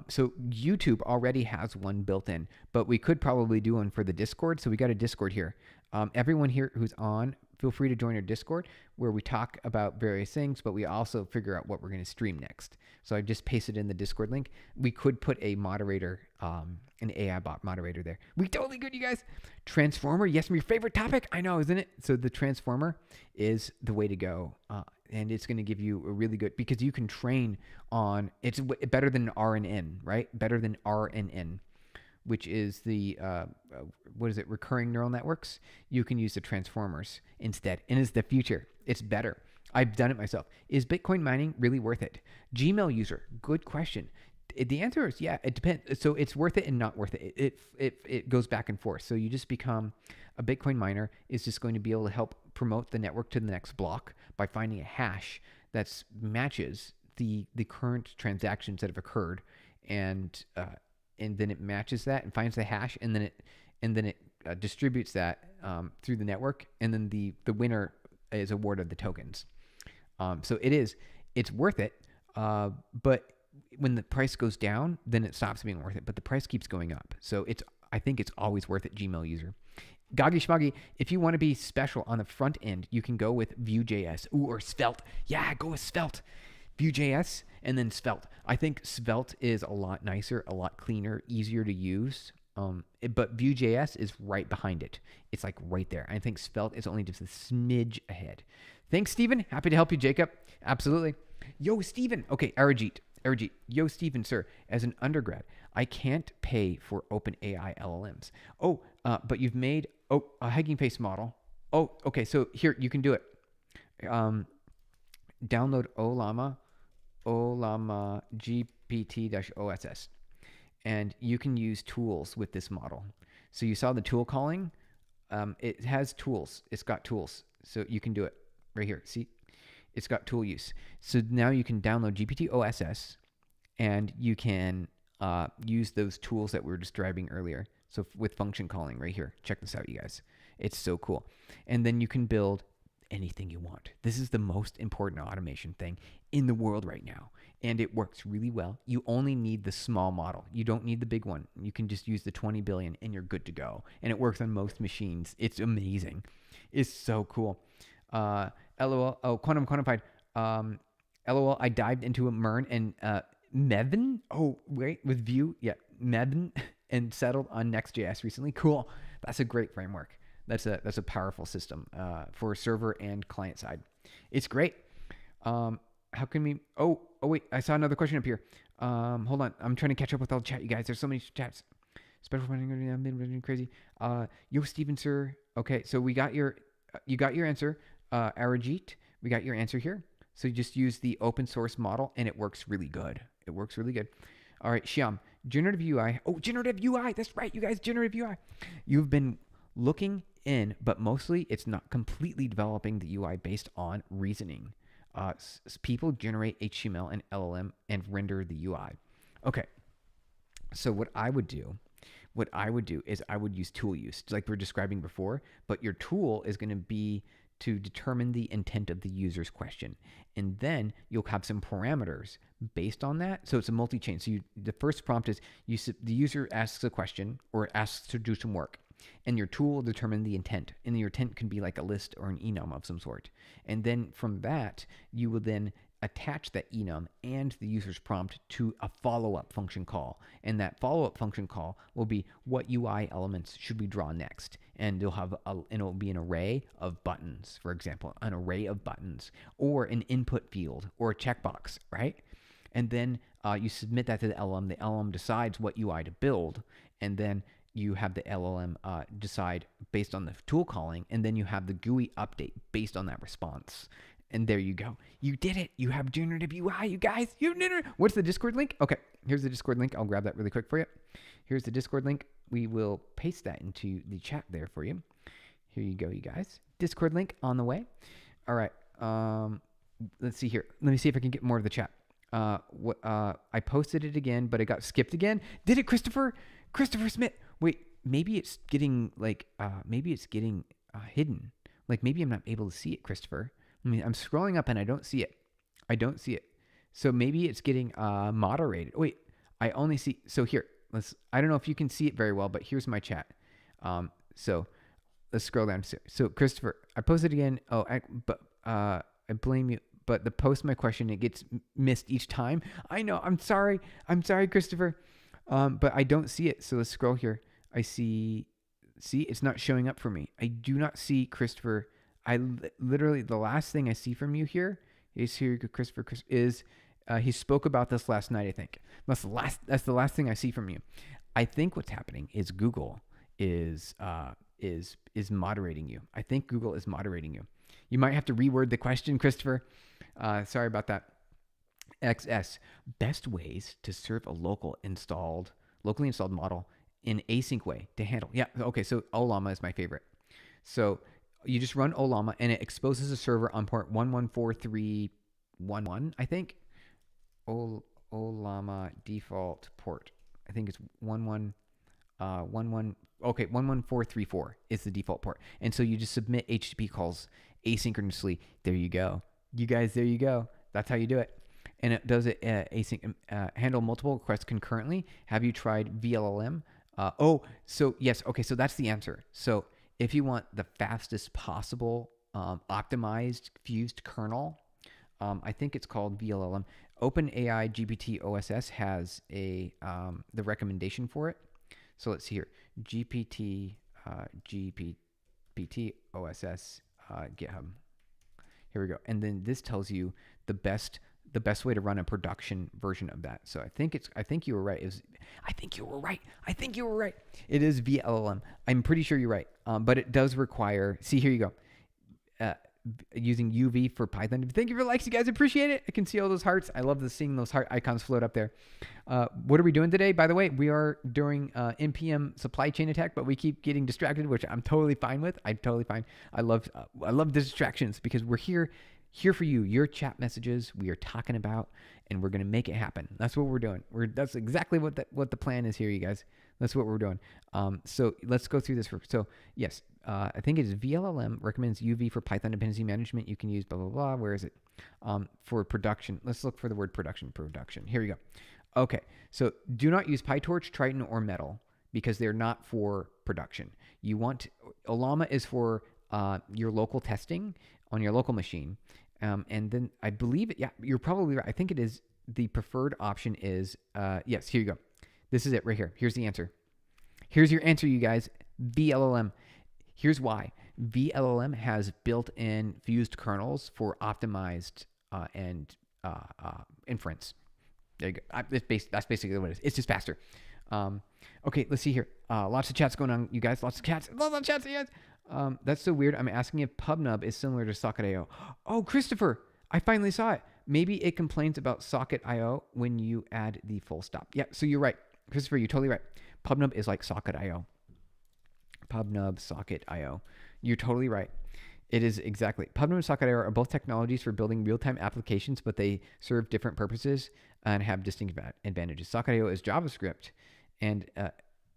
so YouTube already has one built in, but we could probably do one for the Discord. So we got a Discord here. Everyone here who's on, feel free to join our Discord where we talk about various things, but we also figure out what we're going to stream next. So I just pasted in the Discord link. We could put a moderator, an AI bot moderator there. We totally good, you guys. Transformer, yes, my favorite topic. I know, isn't it? So the Transformer is the way to go. And it's going to give you a really good, because you can train on, it's better than RNN, right? Better than RNN, which is the, recurring neural networks. You can use the transformers instead. And it's the future. It's better. I've done it myself. Is Bitcoin mining really worth it? Gmail user, good question. The answer is yeah, it depends. So it's worth it and not worth it. It goes back and forth. So you just become a Bitcoin miner is just going to be able to help promote the network to the next block by finding a hash that matches the current transactions that have occurred, and then it matches that and finds the hash, and then it distributes that through the network, and then the winner is awarded the tokens. So it's worth it, but when the price goes down, then it stops being worth it. But the price keeps going up, so I think it's always worth it. Gmail user. Goggy Schmoggy, if you want to be special on the front end, you can go with Vue.js or Svelte. Yeah, go with Svelte. Vue.js, and then Svelte. I think Svelte is a lot nicer, a lot cleaner, easier to use. But Vue.js is right behind it. It's like right there. I think Svelte is only just a smidge ahead. Thanks, Stephen. Happy to help you, Jacob. Absolutely. Yo, Stephen. Okay, Arajit. Yo, Stephen, sir. As an undergrad, I can't pay for OpenAI LLMs. But you've made a Hugging Face model. Oh, okay. So here, you can do it. Download Olama GPT-OSS. And you can use tools with this model. So you saw the tool calling. It has tools. It's got tools. So you can do it right here. See, it's got tool use. So now you can download GPT-OSS and you can use those tools that we were describing earlier. So with function calling right here. Check this out, you guys. It's so cool. And then you can build anything you want. This is the most important automation thing in the world right now. And it works really well. You only need the small model. You don't need the big one. You can just use the 20 billion and you're good to go. And it works on most machines. It's amazing. It's so cool. LOL. Oh, quantum quantified. LOL. I dived into a MERN and Mevin. Oh, wait, with Vue. Yeah, Mevin and settled on Next.js recently. Cool. That's a great framework. That's a powerful system for server and client side. It's great. How can we? Oh wait, I saw another question up here. Hold on, I'm trying to catch up with all the chat, you guys. There's so many chats. Special funding, I've been crazy. Yo, Steven, sir. Okay, so you got your answer, Arajit. We got your answer here. So you just use the open source model, and it works really good. All right, Shyam, generative UI. Oh, generative UI. That's right, you guys. Generative UI. You've been looking in, but mostly it's not completely developing the UI based on reasoning. People generate HTML and LLM and render the UI. Okay, so what I would do is I would use tool use, like we were describing before, but your tool is going to be to determine the intent of the user's question. And then you'll have some parameters based on that. So it's a multi-chain. So the first prompt is the user asks a question or asks to do some work. And your tool will determine the intent. And your intent can be like a list or an enum of some sort. And then from that, you will then attach that enum and the user's prompt to a follow-up function call. And that follow-up function call will be what UI elements should we draw next. And it'll be an array of buttons, for example, an array of buttons, or an input field, or a checkbox, right? And then you submit that to the LLM. The LLM decides what UI to build, and then you have the LLM decide based on the tool calling, and then you have the GUI update based on that response. And there you go. You did it. You have generative UI, you guys. You did it. What's the Discord link? Okay, here's the Discord link. I'll grab that really quick for you. Here's the Discord link. We will paste that into the chat there for you. Here you go, you guys. Discord link on the way. All right. Let's see here. Let me see if I can get more of the chat. I posted it again, but it got skipped again. Did it, Christopher? Christopher Smith. Wait, maybe it's getting hidden. Like maybe I'm not able to see it, Christopher. I'm scrolling up and I don't see it. So maybe it's getting moderated. Wait, I only see. So here, I don't know if you can see it very well, but here's my chat. So let's scroll down. So Christopher, I posted again. I blame you. But the post my question, it gets missed each time. I know. I'm sorry, Christopher. But I don't see it. So let's scroll here. I see, it's not showing up for me. I do not see Christopher. Literally, the last thing I see from you here is Christopher, he spoke about this last night, I think. That's the last thing I see from you. I think what's happening is Google is moderating you. I think Google is moderating you. You might have to reword the question, Christopher. Sorry about that. XS, best ways to serve a locally installed model in async way to handle. Yeah, okay, so Olama is my favorite. So you just run Olama and it exposes a server on port 114311, I think. Olama default port. I think it's 11434 is the default port. And so you just submit HTTP calls asynchronously. There you go. You guys, there you go. That's how you do it. And it does it async, handle multiple requests concurrently. Have you tried VLLM? So yes. Okay, so that's the answer. So if you want the fastest possible optimized fused kernel, I think it's called VLLM. OpenAI GPT OSS has the recommendation for it. So let's see here. GPT OSS GitHub. Here we go. And then this tells you the best way to run a production version of that. So I think you were right. I think you were right. It is VLLM. I'm pretty sure you're right. But it does require, see, here you go. Using UV for Python. Thank you for the likes, you guys. Appreciate it. I can see all those hearts. I love seeing those heart icons float up there. What are we doing today? By the way, we are doing NPM supply chain attack, but we keep getting distracted, which I'm totally fine with. I'm totally fine. I love the distractions because we're here for you. Your chat messages we are talking about, and we're gonna make it happen. That's what we're doing. That's exactly what the plan is here, you guys. That's what we're doing. So let's go through this. So yes, I think it is VLLM recommends UV for Python dependency management. You can use blah, blah, blah. Where is it? For production. Let's look for the word production. Here we go. Okay. So do not use PyTorch, Triton, or Metal because they're not for production. Olama is for your local testing on your local machine. And then I believe you're probably right. I think it is the preferred option is, yes, here you go. This is it right here. Here's the answer. Here's your answer, you guys. VLLM. Here's why. VLLM has built-in fused kernels for optimized inference. There you go. That's basically what it is. It's just faster. Okay, let's see here. Lots of chats going on, you guys. Lots of chats, you guys. That's so weird. I'm asking if PubNub is similar to Socket.io. Oh, Christopher, I finally saw it. Maybe it complains about Socket.io when you add the full stop. Yeah, so you're right. Christopher, you're totally right. PubNub is like Socket.io. PubNub, Socket.io. You're totally right. It is exactly. PubNub and Socket.io are both technologies for building real-time applications, but they serve different purposes and have distinct advantages. Socket.io is JavaScript, and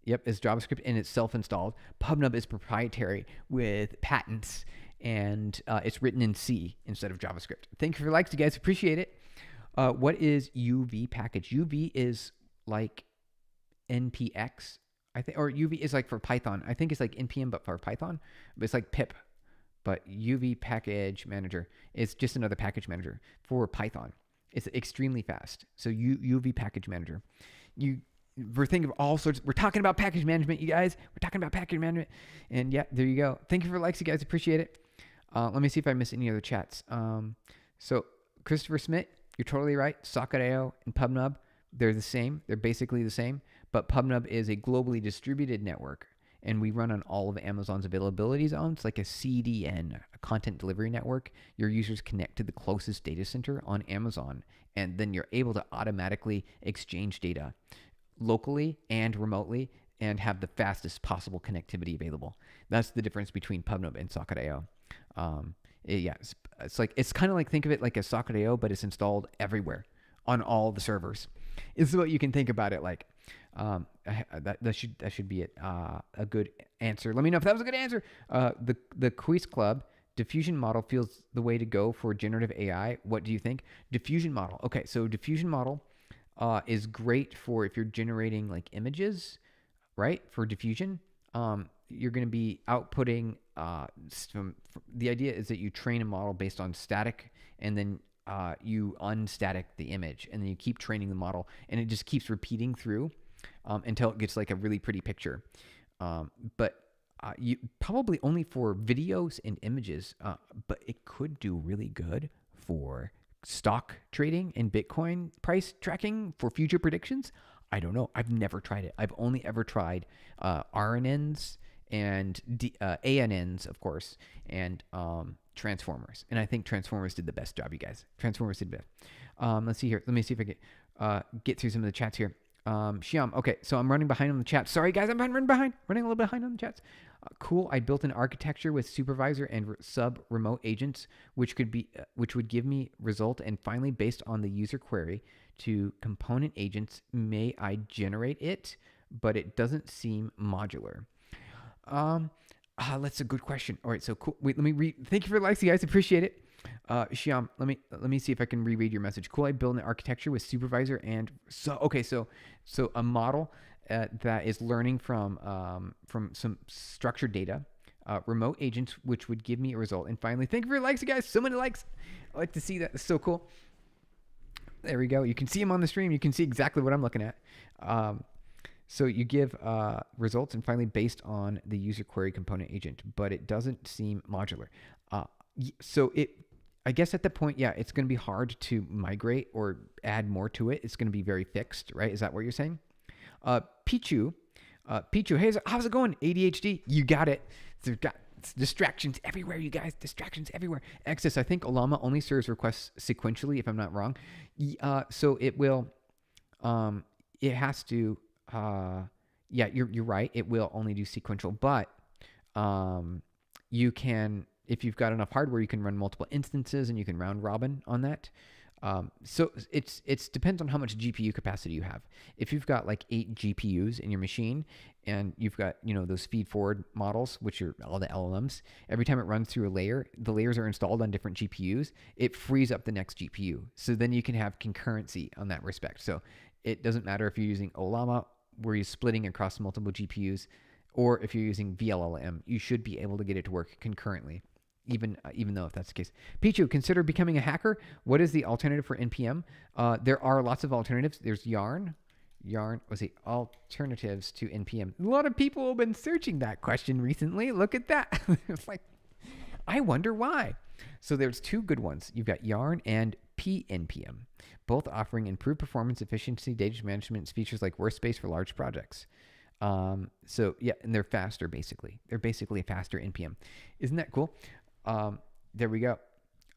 is JavaScript, and it's self-installed. PubNub is proprietary with patents, and it's written in C instead of JavaScript. Thank you for your likes, you guys. Appreciate it. What is UV package? UV is like NPX, I think, or UV is like for Python. I think it's like NPM, but for Python. But it's like pip, but UV package manager is just another package manager for Python. It's extremely fast. So UV package manager. We're thinking of all sorts. We're talking about package management, you guys. We're talking about package management. And yeah, there you go. Thank you for likes, you guys. Appreciate it. Let me see if I missed any other chats. So Christopher Smith, you're totally right. Socket.io and PubNub, they're the same. They're basically the same. But PubNub is a globally distributed network, and we run on all of Amazon's availability zones, like a CDN, a content delivery network. Your users connect to the closest data center on Amazon, and then you're able to automatically exchange data locally and remotely and have the fastest possible connectivity available. That's the difference between PubNub and Socket.io. It's kind of like, think of it like a Socket.io, but it's installed everywhere on all the servers. This is what you can think about it like. That should be it. A good answer. Let me know if that was a good answer. The Quiz Club diffusion model feels the way to go for generative AI. What do you think? Diffusion model. Okay, so diffusion model is great for if you're generating like images, right? For diffusion, you're going to be outputting. The idea is that you train a model based on static, and then you unstatic the image, and then you keep training the model, and it just keeps repeating through until it gets like a really pretty picture. But you probably only for videos and images, but it could do really good for stock trading and Bitcoin price tracking for future predictions. I don't know. I've never tried it. I've only ever tried RNNs and ANNs, of course, and Transformers. And I think Transformers did the best job, you guys. Transformers did best. Let's see here. Let me see if I can get through some of the chats here. Shyam, okay, so I'm running behind on the chat. Sorry, guys, I'm running a little behind on the chats. Cool. I built an architecture with supervisor and sub remote agents, which would give me result. And finally, based on the user query to component agents, may I generate it, but it doesn't seem modular. That's a good question. All right, so cool. Wait, let me read. Thank you for the likes, you guys. Appreciate it. Shyam, let me see if I can reread your message. Cool. I built an architecture with supervisor and so a model that is learning from some structured data remote agents, which would give me a result. And finally, thank you for your likes, you guys. So many likes. I like to see that. It's so cool. There we go. You can see them on the stream. You can see exactly what I'm looking at. So you give results, and finally, based on the user query component agent, but it doesn't seem modular. So I guess at that point, yeah, it's going to be hard to migrate or add more to it. It's going to be very fixed, right? Is that what you're saying? Pichu, hey, how's it going? ADHD, you got it. There's got distractions everywhere, you guys. Distractions everywhere. Access, I think Olama only serves requests sequentially, if I'm not wrong. So it will, it has to, yeah, you're right. It will only do sequential, but you can, if you've got enough hardware, you can run multiple instances and you can round robin on that. So it's depends on how much GPU capacity you have. If you've got like 8 GPUs in your machine and you've got, those feed forward models, which are all the LLMs, every time it runs through a layer, the layers are installed on different GPUs. It frees up the next GPU. So then you can have concurrency on that respect. So it doesn't matter if you're using Olama, where you're splitting across multiple GPUs, or if you're using VLLM, you should be able to get it to work concurrently. Even though if that's the case. Pichu, consider becoming a hacker. What is the alternative for NPM? There are lots of alternatives. There's Yarn. What's the alternatives to NPM? A lot of people have been searching that question recently. Look at that. It's like, I wonder why. So there's 2 good ones. You've got Yarn and PNPM, both offering improved performance, efficiency, data management features like workspace for large projects. So yeah, and they're faster basically. They're basically a faster NPM. Isn't that cool? There we go.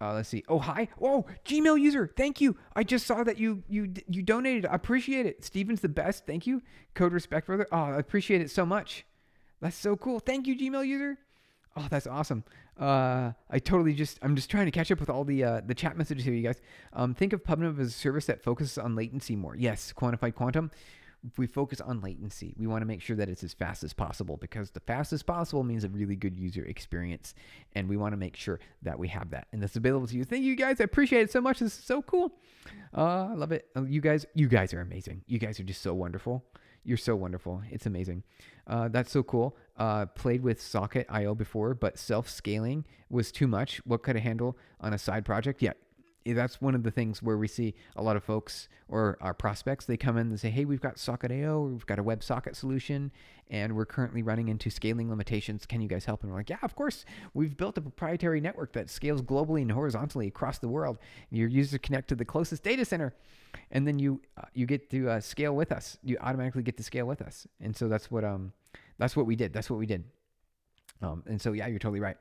Let's see. Oh, hi. Oh, Gmail user. Thank you. I just saw that you donated. I appreciate it. Steven's the best. Thank you. Code respect, brother. Oh, I appreciate it so much. That's so cool. Thank you, Gmail user. Oh, that's awesome. I'm just trying to catch up with all the chat messages here, you guys. Think of PubNub as a service that focuses on latency more. Yes, quantified quantum. If we focus on latency, we want to make sure that it's as fast as possible, because the fastest possible means a really good user experience. And we want to make sure that we have that. And that's available to you. Thank you guys. I appreciate it so much. This is so cool. I love it. You guys are amazing. You guys are just so wonderful. You're so wonderful. It's amazing. That's so cool. Played with Socket.io before, but self-scaling was too much. What could I handle on a side project? Yeah. That's one of the things where we see a lot of folks or our prospects, they come in and say, hey, we've got Socket.io, we've got a WebSocket solution, and we're currently running into scaling limitations. Can you guys help? And we're like, yeah, of course. We've built a proprietary network that scales globally and horizontally across the world. Your users connect to the closest data center, and then you get to scale with us. You automatically get to scale with us. And so that's what we did. And so, yeah, you're totally right.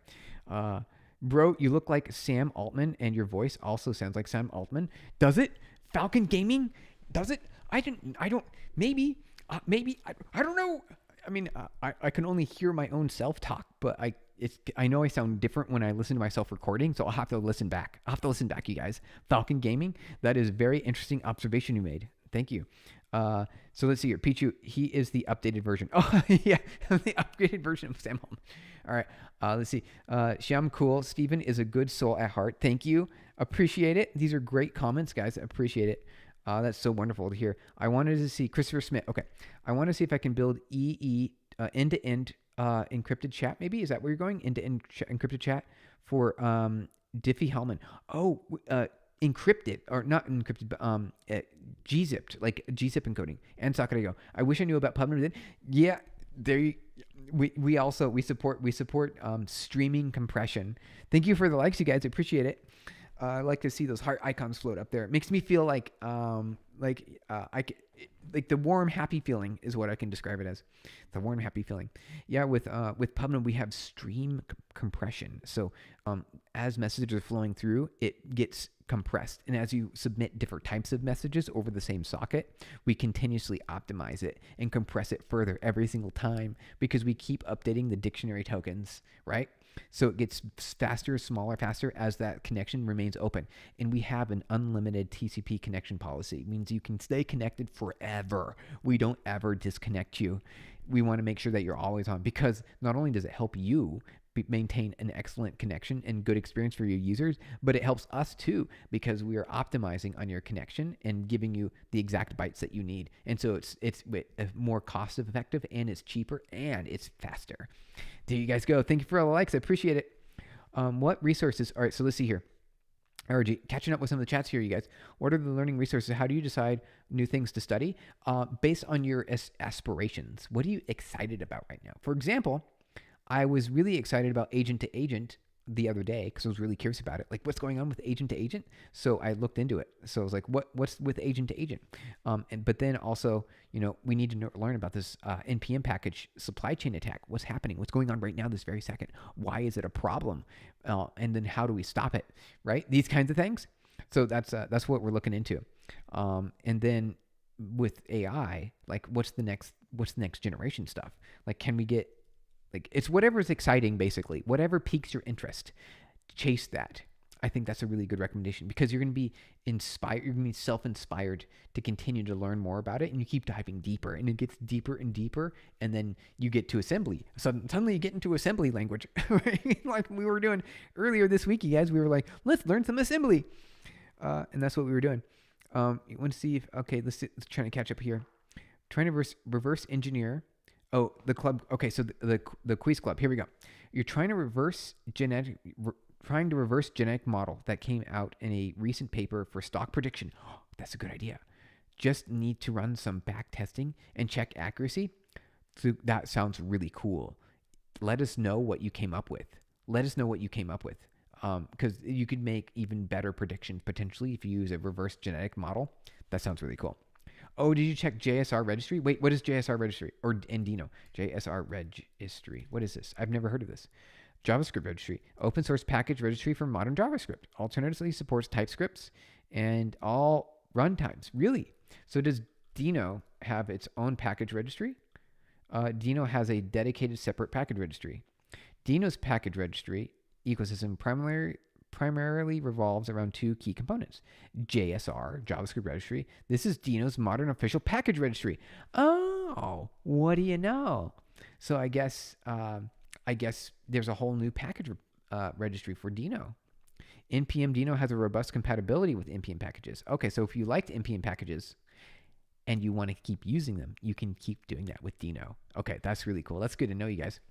Bro, you look like Sam Altman, and your voice also sounds like Sam Altman. Does it? Falcon Gaming? Does it? Maybe, I don't know. I mean, I can only hear my own self-talk, but I know I sound different when I listen to myself recording, so I'll have to listen back. You guys. Falcon Gaming, that is a very interesting observation you made. Thank you. So let's see here. Pichu, he is the updated version. Oh, yeah, the upgraded version of Sam Altman. All right. Let's see. Shyam, cool. Steven is a good soul at heart. Thank you. Appreciate it. These are great comments, guys. Appreciate it. That's so wonderful to hear. I wanted to see Christopher Smith. Okay. I want to see if I can build end-to-end encrypted chat. Maybe is that where you're going? End-to-end encrypted chat for Diffie-Hellman. Oh, encrypted, or not encrypted, but gzipped, like gzip encoding and Socket.io. I wish I knew about PubNub then. Yeah, we support streaming compression. Thank you for the likes, you guys. I appreciate it. I like to see those heart icons float up there. It makes me feel like the warm, happy feeling is what I can describe it as. The warm, happy feeling. Yeah, with PubNub, we have stream compression. So as messages are flowing through, it gets compressed. And as you submit different types of messages over the same socket, we continuously optimize it and compress it further every single time, because we keep updating the dictionary tokens, right? So it gets faster, smaller, faster as that connection remains open. And we have an unlimited TCP connection policy. It means you can stay connected forever. We don't ever disconnect you. We want to make sure that you're always on, because not only does it help you maintain an excellent connection and good experience for your users, but it helps us too because we are optimizing on your connection and giving you the exact bytes that you need. And so it's more cost effective, and it's cheaper, and it's faster. There you guys go. Thank you for all the likes. I appreciate it. What resources? All right, so let's see here. RG, catching up with some of the chats here, you guys. What are the learning resources? How do you decide new things to study? Based on your aspirations. What are you excited about right now? For example, I was really excited about agent to agent the other day because I was really curious about it. Like, what's going on with agent to agent? So I looked into it. So I was like, what's with agent to agent? But then also, we need to learn about this NPM package supply chain attack. What's happening? What's going on right now this very second? Why is it a problem? And then how do we stop it? Right? These kinds of things. So that's what we're looking into. And then with AI, like, what's the next generation stuff? Like, can we get, like, it's whatever's exciting, basically. Whatever piques your interest, chase that. I think that's a really good recommendation because you're going to be inspired. You're going to be self-inspired to continue to learn more about it, and you keep diving deeper, and it gets deeper and deeper, and then you get to assembly. Suddenly you get into assembly language, right? Like we were doing earlier this week, you guys. We were like, let's learn some assembly, and that's what we were doing. You want to see if let's try to catch up here. Trying to reverse engineer. Oh, the club. Okay, so the quiz club. Here we go. You're trying to reverse genetic model that came out in a recent paper for stock prediction. Oh, that's a good idea. Just need to run some back testing and check accuracy. So that sounds really cool. Let us know what you came up with. Because you could make even better predictions potentially if you use a reverse genetic model. That sounds really cool. Oh, did you check JSR registry? Wait, what is JSR registry? Or Dino? JSR registry. What is this? I've never heard of this. JavaScript registry. Open source package registry for modern JavaScript. Alternatively supports TypeScripts and all runtimes. Really? So does Dino have its own package registry? Dino has a dedicated separate package registry. Dino's package registry ecosystem primarily revolves around two key components. JSR, JavaScript registry. This is Dino's modern official package registry. Oh, what do you know? So I guess there's a whole new package registry for Dino. NPM Dino has a robust compatibility with NPM packages. Okay, so if you liked NPM packages and you want to keep using them, you can keep doing that with Dino. Okay, that's really cool. That's good to know, you guys.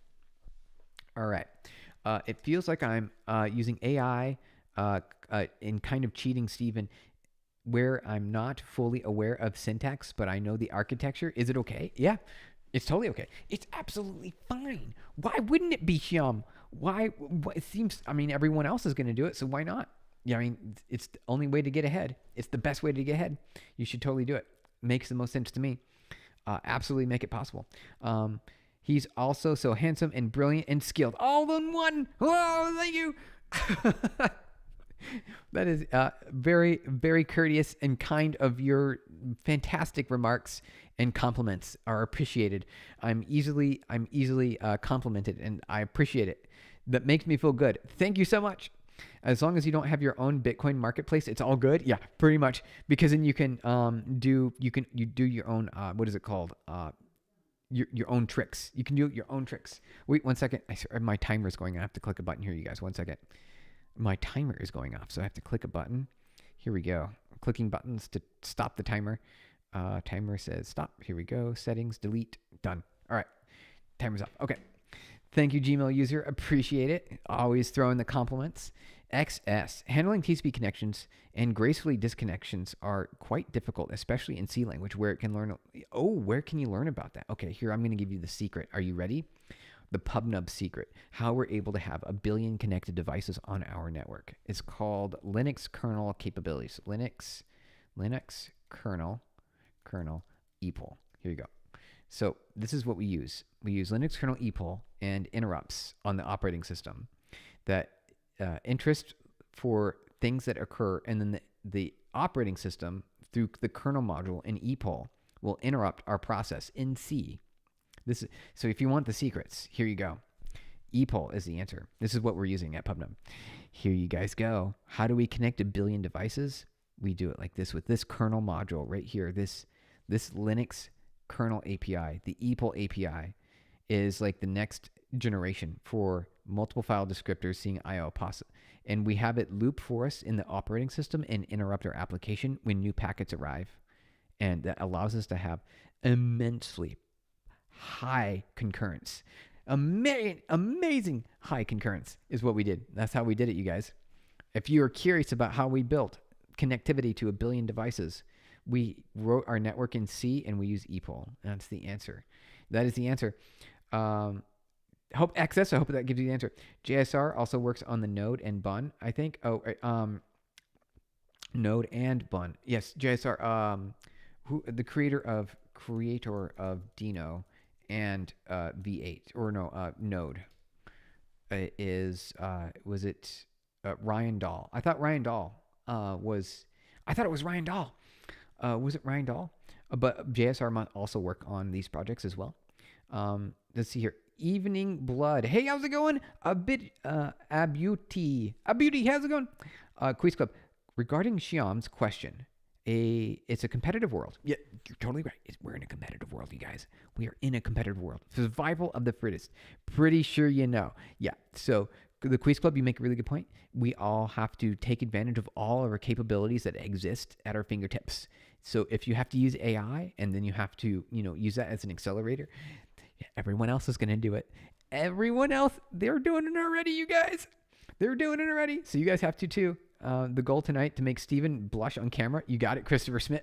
All right. It feels like I'm using AI in kind of cheating Stephen, where I'm not fully aware of syntax, but I know the architecture. Is it okay? Yeah, it's totally okay. It's absolutely fine. Why wouldn't it be, Hyum? Why? It seems, everyone else is going to do it, so why not? Yeah, it's the only way to get ahead. It's the best way to get ahead. You should totally do it. Makes the most sense to me. Absolutely make it possible. He's also so handsome and brilliant and skilled. All in one. Oh, thank you. That is very, very courteous and kind of your fantastic remarks and compliments are appreciated. I'm easily complimented, and I appreciate it. That makes me feel good. Thank you so much. As long as you don't have your own Bitcoin marketplace, it's all good. Yeah, pretty much. Because then you can do your own what is it called? Your own tricks. You can do your own tricks. Wait 1 second. My timer is going. I have to click a button here, you guys. 1 second. My timer is going off, so I have to click a button. Here we go. I'm clicking buttons to stop the timer. Timer says stop. Here we go. Settings, delete, done. All right. Timer's off. Okay. Thank you, Gmail user. Appreciate it. Always throwing the compliments. XS. Handling TCP connections and gracefully disconnections are quite difficult, especially in C language, where it can learn. Oh, where can you learn about that? Okay, here I'm going to give you the secret. Are you ready? The PubNub secret. How we're able to have 1 billion connected devices on our network. It's called Linux kernel capabilities. Linux kernel EPOL. Here you go. So this is what we use. We use Linux kernel EPOL and interrupts on the operating system that interest for things that occur, and then the operating system through the kernel module in EPOL will interrupt our process in C. So if you want the secrets, here you go. EPOL is the answer. This is what we're using at PubNub. Here you guys go. How do we connect 1 billion devices? We do it like this with this kernel module right here. This Linux kernel API, the EPOL API, is like the next generation for multiple file descriptors, seeing IO and we have it loop for us in the operating system and interrupt our application when new packets arrive. And that allows us to have immensely high concurrence. Amazing high concurrence is what we did. That's how we did it, you guys. If you are curious about how we built connectivity to 1 billion devices, we wrote our network in C and we use ePOL. That's the answer. That is the answer. Hope access. I hope that gives you the answer. JSR also works on the node and bun, I think. Node and bun. Yes, JSR. The creator of Dino and V8 or no Node is was it Ryan Dahl? I thought Ryan Dahl was. I thought it was Ryan Dahl. Was it Ryan Dahl? But JSR might also work on these projects as well. Let's see here. Evening Blood. Hey, how's it going? Abuti, how's it going? Quiz Club. Regarding Shyam's question, it's a competitive world. Yeah, you're totally right. We're in a competitive world, you guys. We are in a competitive world. Survival of the fittest. Pretty sure you know. Yeah, so the Quiz Club, you make a really good point. We all have to take advantage of all of our capabilities that exist at our fingertips. So if you have to use AI and then you have to, use that as an accelerator, everyone else is going to do it. Everyone else, they're doing it already, you guys. They're doing it already. So you guys have to too. The goal tonight to make Steven blush on camera. You got it, Christopher Smith.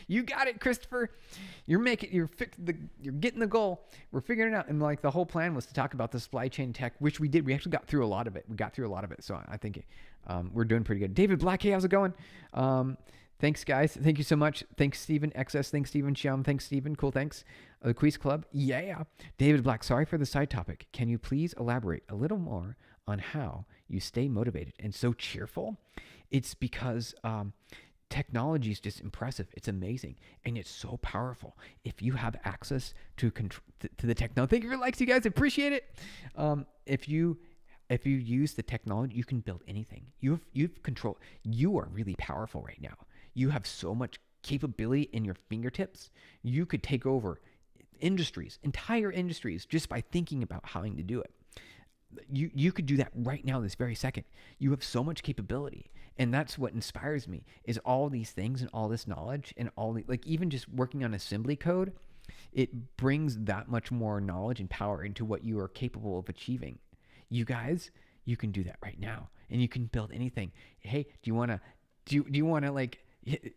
You got it, Christopher. You're getting the goal. We're figuring it out. And the whole plan was to talk about the supply chain tech, which we did. We actually got through a lot of it. So I think we're doing pretty good. David Black, hey, how's it going? Thanks, guys. Thank you so much. Thanks, Steven XS. Thanks, Steven Shyam. Thanks, Steven. Cool, thanks. The Quiz Club. Yeah. David Black, sorry for the side topic. Can you please elaborate a little more on how you stay motivated and so cheerful? It's because technology is just impressive. It's amazing. And it's so powerful. If you have access to the technology. Thank you for the likes, you guys. Appreciate it. If you use the technology, you can build anything. You've control. You are really powerful right now. You have so much capability in your fingertips. You could take over entire industries, just by thinking about how to do it. You could do that right now, this very second. You have so much capability. And that's what inspires me, is all these things and all this knowledge and even just working on assembly code, it brings that much more knowledge and power into what you are capable of achieving. You guys, you can do that right now, and you can build anything. Hey, do you want to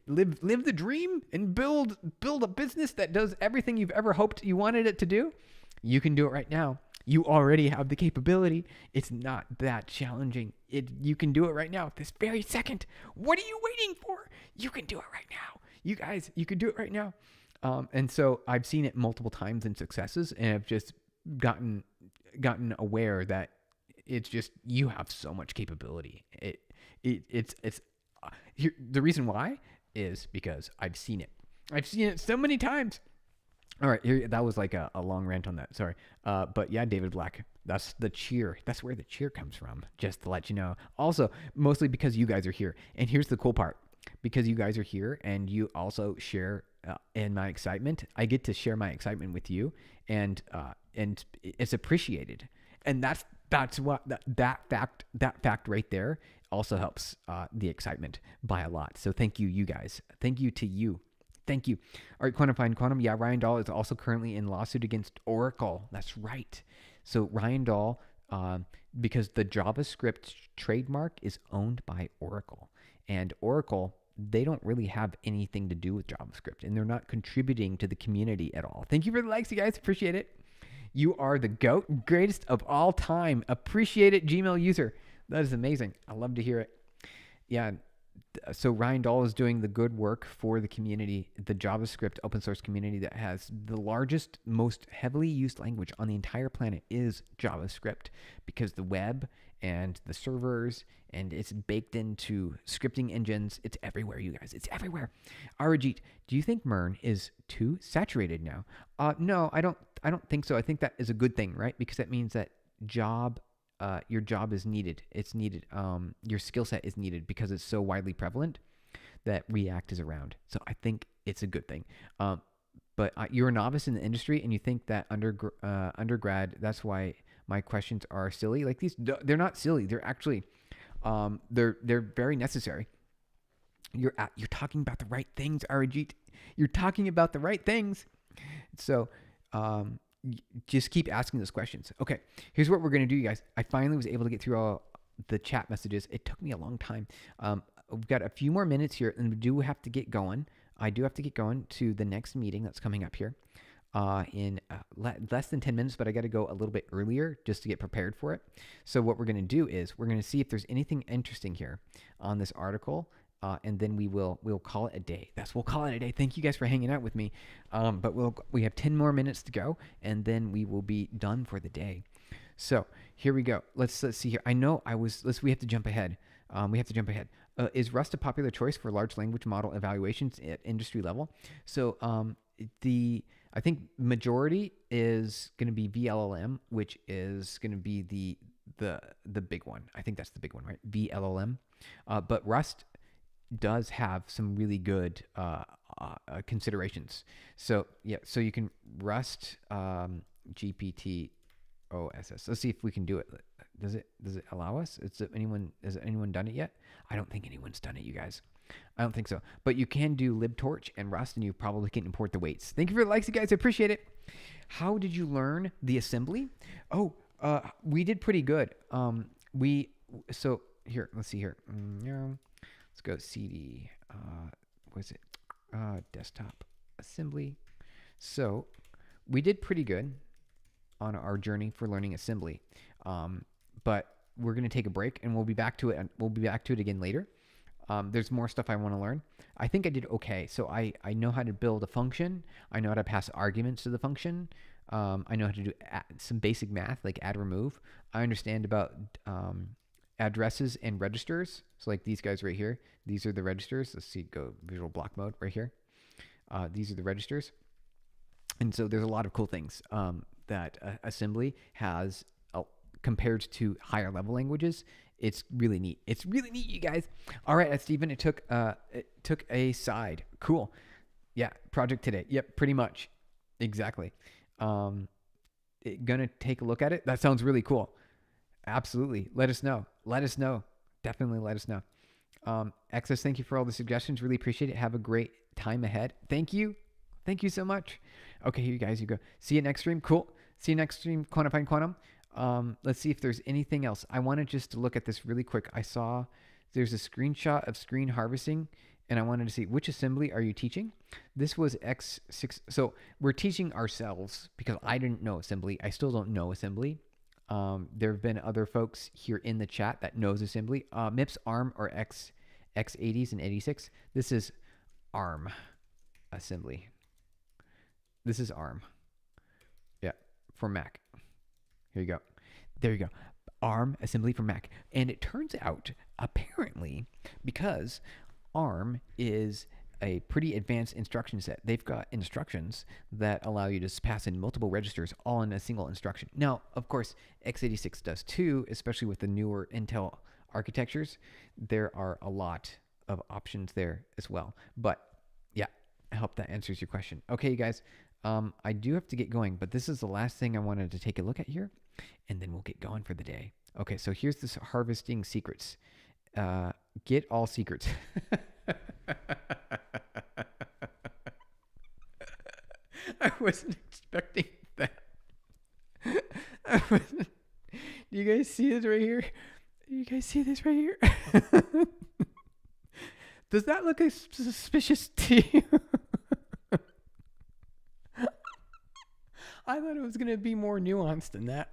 live the dream and build a business that does everything you've ever hoped you wanted it to do? You can do it right now. You already have the capability. It's not that challenging. You can do it right now, this very second. What are you waiting for? You can do it right now. You guys, you can do it right now. And so I've seen it multiple times in successes, and I've just gotten aware that it's just, you have so much capability. It's the reason why is because I've seen it. I've seen it so many times. All right, that was like a long rant on that. Sorry. But yeah, David Black, that's the cheer. That's where the cheer comes from, just to let you know. Also, mostly because you guys are here. And here's the cool part. Because you guys are here and you also share in my excitement, I get to share my excitement with you, and it's appreciated. And that's what that fact right there also helps the excitement by a lot. So thank you, you guys. Thank you to you. Thank you. All right, Quantifying Quantum. Yeah, Ryan Dahl is also currently in lawsuit against Oracle. That's right. So Ryan Dahl, because the JavaScript trademark is owned by Oracle. And Oracle, they don't really have anything to do with JavaScript. And they're not contributing to the community at all. Thank you for the likes, you guys. Appreciate it. You are the GOAT, greatest of all time. Appreciate it, Gmail user. That is amazing. I love to hear it. Yeah. So Ryan Dahl is doing the good work for the community, the JavaScript open source community that has the largest, most heavily used language on the entire planet is JavaScript, because the web and the servers, and it's baked into scripting engines. It's everywhere, you guys. It's everywhere. Arajit, do you think MERN is too saturated now? No, I don't think so. I think that is a good thing, right? Because that means that your job is needed. It's needed. Your skill set is needed because it's so widely prevalent that React is around. So I think it's a good thing. But you're a novice in the industry and you think that undergrad, that's why my questions are silly. Like these, they're not silly. They're actually, they're very necessary. You're talking about the right things, Arijit. You're talking about the right things. So, just keep asking those questions. Okay, here's what we're gonna do, you guys. I finally was able to get through all the chat messages. It took me a long time. We've got a few more minutes here, and we do have to get going. I do have to get going to the next meeting that's coming up here in less than 10 minutes, but I got to go a little bit earlier just to get prepared for it. So what we're going to do is we're going to see if there's anything interesting here on this article, and then we'll call it a day. We'll call it a day. Thank you guys for hanging out with me. But we have 10 more minutes to go, and then we will be done for the day. So here we go. Let's see here. I know we have to jump ahead. Is Rust a popular choice for large language model evaluations at industry level? So I think majority is going to be VLLM, which is going to be the big one. I think that's the big one, right? VLLM. But Rust does have some really good considerations. So yeah, so you can Rust GPT OSS. Let's see if we can do it. Does it allow us? Has anyone done it yet? I don't think anyone's done it, you guys. I don't think so. But you can do libtorch and Rust, and you probably can import the weights. Thank you for the likes, you guys. I appreciate it. How did you learn the assembly? Oh, we did pretty good. So here, let's see here. Let's go CD. What is it? Desktop assembly. So we did pretty good on our journey for learning assembly. But we're going to take a break, and we'll be back to it. We'll be back to it again later. There's more stuff I want to learn. I think I did okay. So I know how to build a function. I know how to pass arguments to the function. I know how to do some basic math like add, remove. I understand about addresses and registers. So like these guys right here. These are the registers. Let's see, go visual block mode right here. These are the registers. And so there's a lot of cool things that assembly has compared to higher level languages. It's really neat. It's really neat, you guys. All right, Stephen, it took a side. Cool. Yeah, project today. Yep, pretty much. Exactly. Gonna take a look at it. That sounds really cool. Absolutely. Let us know. Definitely let us know. Excess, thank you for all the suggestions. Really appreciate it. Have a great time ahead. Thank you so much. Okay, here you guys, you go. See you next stream. Cool. See you next stream, Quantifying Quantum. Let's see if there's anything else. I wanted just to look at this really quick. I saw there's a screenshot of screen harvesting, and I wanted to see which assembly are you teaching? This was X6. So we're teaching ourselves because I didn't know assembly. I still don't know assembly. There have been other folks here in the chat that knows assembly. MIPS, ARM, or X80s and 86. This is ARM assembly. This is ARM. Yeah, for Mac. Here you go. There you go. ARM assembly for Mac. And it turns out, apparently, because ARM is a pretty advanced instruction set, they've got instructions that allow you to pass in multiple registers all in a single instruction. Now, of course, x86 does too, especially with the newer Intel architectures. There are a lot of options there as well. But yeah, I hope that answers your question. Okay, you guys, I do have to get going, but this is the last thing I wanted to take a look at here, and then we'll get going for the day. Okay, so here's this harvesting secrets. Get all secrets. I wasn't expecting that. Do you guys see this right here? Does that look suspicious to you? I thought it was going to be more nuanced than that.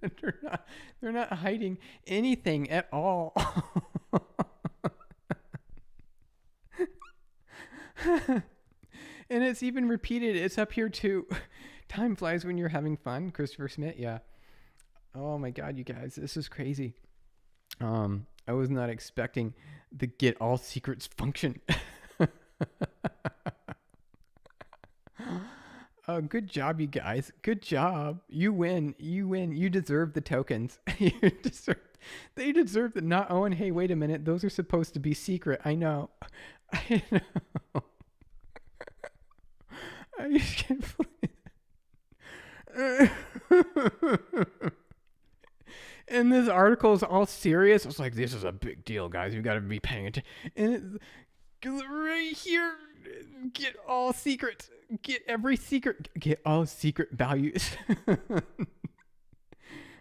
They're not hiding anything at all. And it's even repeated. It's up here too. Time flies when you're having fun. Christopher Smith. Yeah. Oh my God, you guys, this is crazy. I was not expecting the get all secrets function. Good job, you guys. Good job. You win. You deserve the tokens. They deserve the not. Oh, and hey, wait a minute. Those are supposed to be secret. I know. I just can't believe it. and this article is all serious. I was like, this is a big deal, guys. You got to be paying attention. And right here, get all secrets. Get every secret. Get all secret values.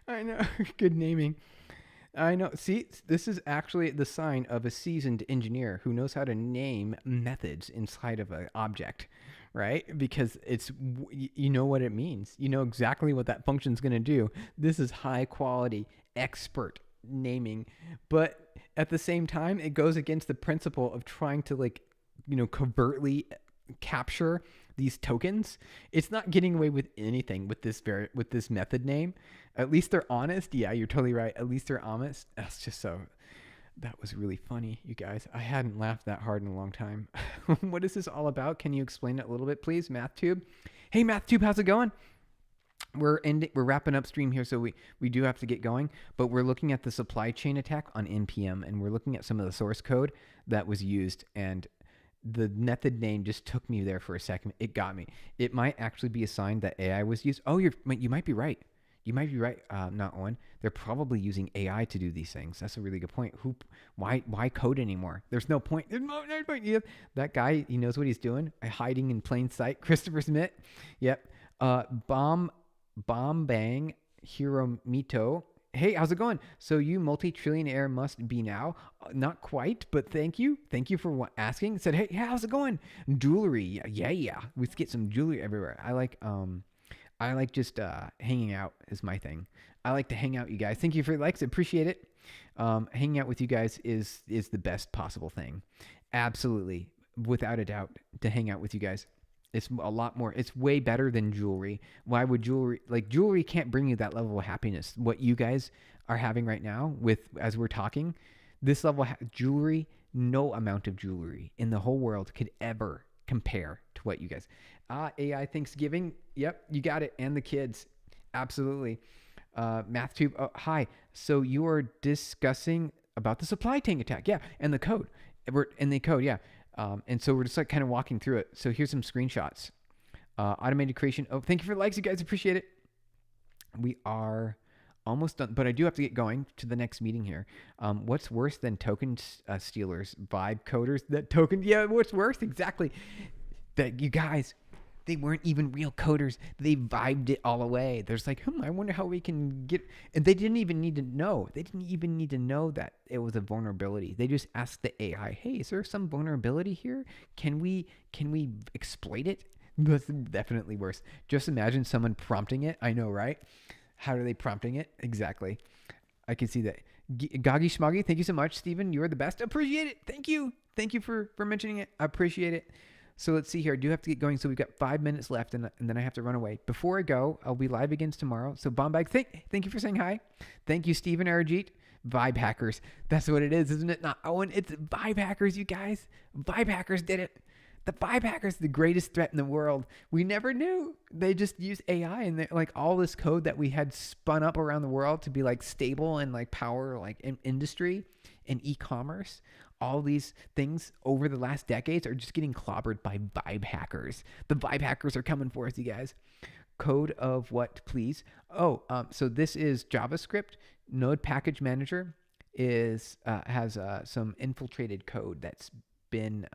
I know. Good naming. I know. See, this is actually the sign of a seasoned engineer who knows how to name methods inside of an object, right? Because you know what it means. You know exactly what that function's going to do. This is high quality, expert naming, but at the same time, it goes against the principle of trying to covertly capture these tokens. It's not getting away with anything with this method name. At least they're honest. Yeah, you're totally right. At least they're honest. That was really funny, you guys. I hadn't laughed that hard in a long time. What is this all about? Can you explain it a little bit, please, MathTube? Hey, MathTube, how's it going? We're wrapping up stream here, so we do have to get going, but we're looking at the supply chain attack on NPM, and we're looking at some of the source code that was used, and the method name just took me there for a second. It got me. It might actually be a sign that AI was used. Oh, you might be right. You might be right, not Owen. They're probably using AI to do these things. That's a really good point. Why code anymore? There's no point. There's no point. Yep. That guy, he knows what he's doing. Hiding in plain sight. Christopher Smith. Yep. Bomb Bang Hiro Mito. Hey, how's it going? So you multi-trillionaire must be now. Not quite, but thank you. Thank you for asking. Said, hey, how's it going? Jewelry. Yeah. We get some jewelry everywhere. I like just hanging out is my thing. I like to hang out, you guys. Thank you for your likes. Appreciate it. Hanging out with you guys is the best possible thing. Absolutely. Without a doubt, to hang out with you guys. It's a lot more. It's way better than jewelry. Why would jewelry can't bring you that level of happiness. What you guys are having right now as we're talking, this level of jewelry, no amount of jewelry in the whole world could ever compare to what you guys. AI Thanksgiving. Yep, you got it. And the kids. Absolutely. MathTube. Oh, hi. So you are discussing about the supply chain attack. Yeah. And the code. We're in the code. Yeah. And so we're just kind of walking through it. So here's some screenshots. Automated creation. Oh, thank you for the likes, you guys. Appreciate it. We are almost done, but I do have to get going to the next meeting here. What's worse than token stealers? Vibe coders that token. Yeah, what's worse? Exactly. That you guys, they weren't even real coders. They vibed it all away. There's I wonder how we can get, and they didn't even need to know. They didn't even need to know that it was a vulnerability. They just asked the AI, hey, is there some vulnerability here? Can we exploit it? That's definitely worse. Just imagine someone prompting it. I know, right? How are they prompting it? Exactly. I can see that. Goggy Schmoggy, thank you so much, Steven. You are the best. Appreciate it. Thank you. Thank you for mentioning it. I appreciate it. So let's see here. I do have to get going. So we've got 5 minutes left, and then I have to run away. Before I go, I'll be live again tomorrow. So Bombag, thank you for saying hi. Thank you, Stephen Arajit. Vibe hackers. That's what it is, isn't it? Not Owen. It's vibe hackers, you guys. Vibe hackers did it. The vibe hackers, the greatest threat in the world. We never knew. They just use AI, and all this code that we had spun up around the world to be stable and power in industry and e-commerce. All these things over the last decades are just getting clobbered by vibe hackers. The vibe hackers are coming for us, you guys. Code of what, please? Oh, so this is JavaScript. Node Package Manager has some infiltrated code that's been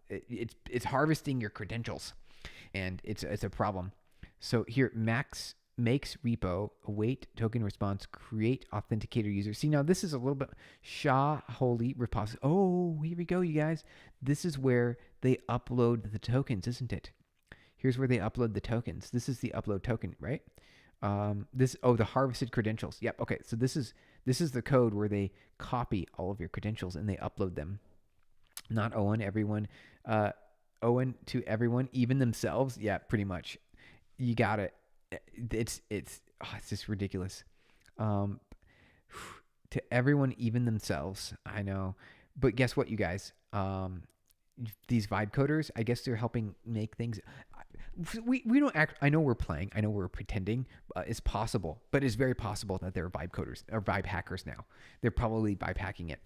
it's harvesting your credentials, and it's a problem. So here, Max makes repo, await token response, create authenticator user. See, now this is a little bit SHA holy repository. Oh, here we go, you guys. This is where they upload the tokens, isn't it? Here's where they upload the tokens. This is the upload token, right? The harvested credentials. Yep. Okay. So this is the code where they copy all of your credentials and they upload them. Not Owen, everyone. Owen to everyone, even themselves. Yeah, pretty much. You got it. It's just ridiculous. To everyone, even themselves. I know, but guess what, you guys? These vibe coders, I guess they're helping make things. We don't act. I know we're playing. I know we're pretending. It's possible, but it's very possible that they're vibe coders or vibe hackers now. They're probably vibe hacking it.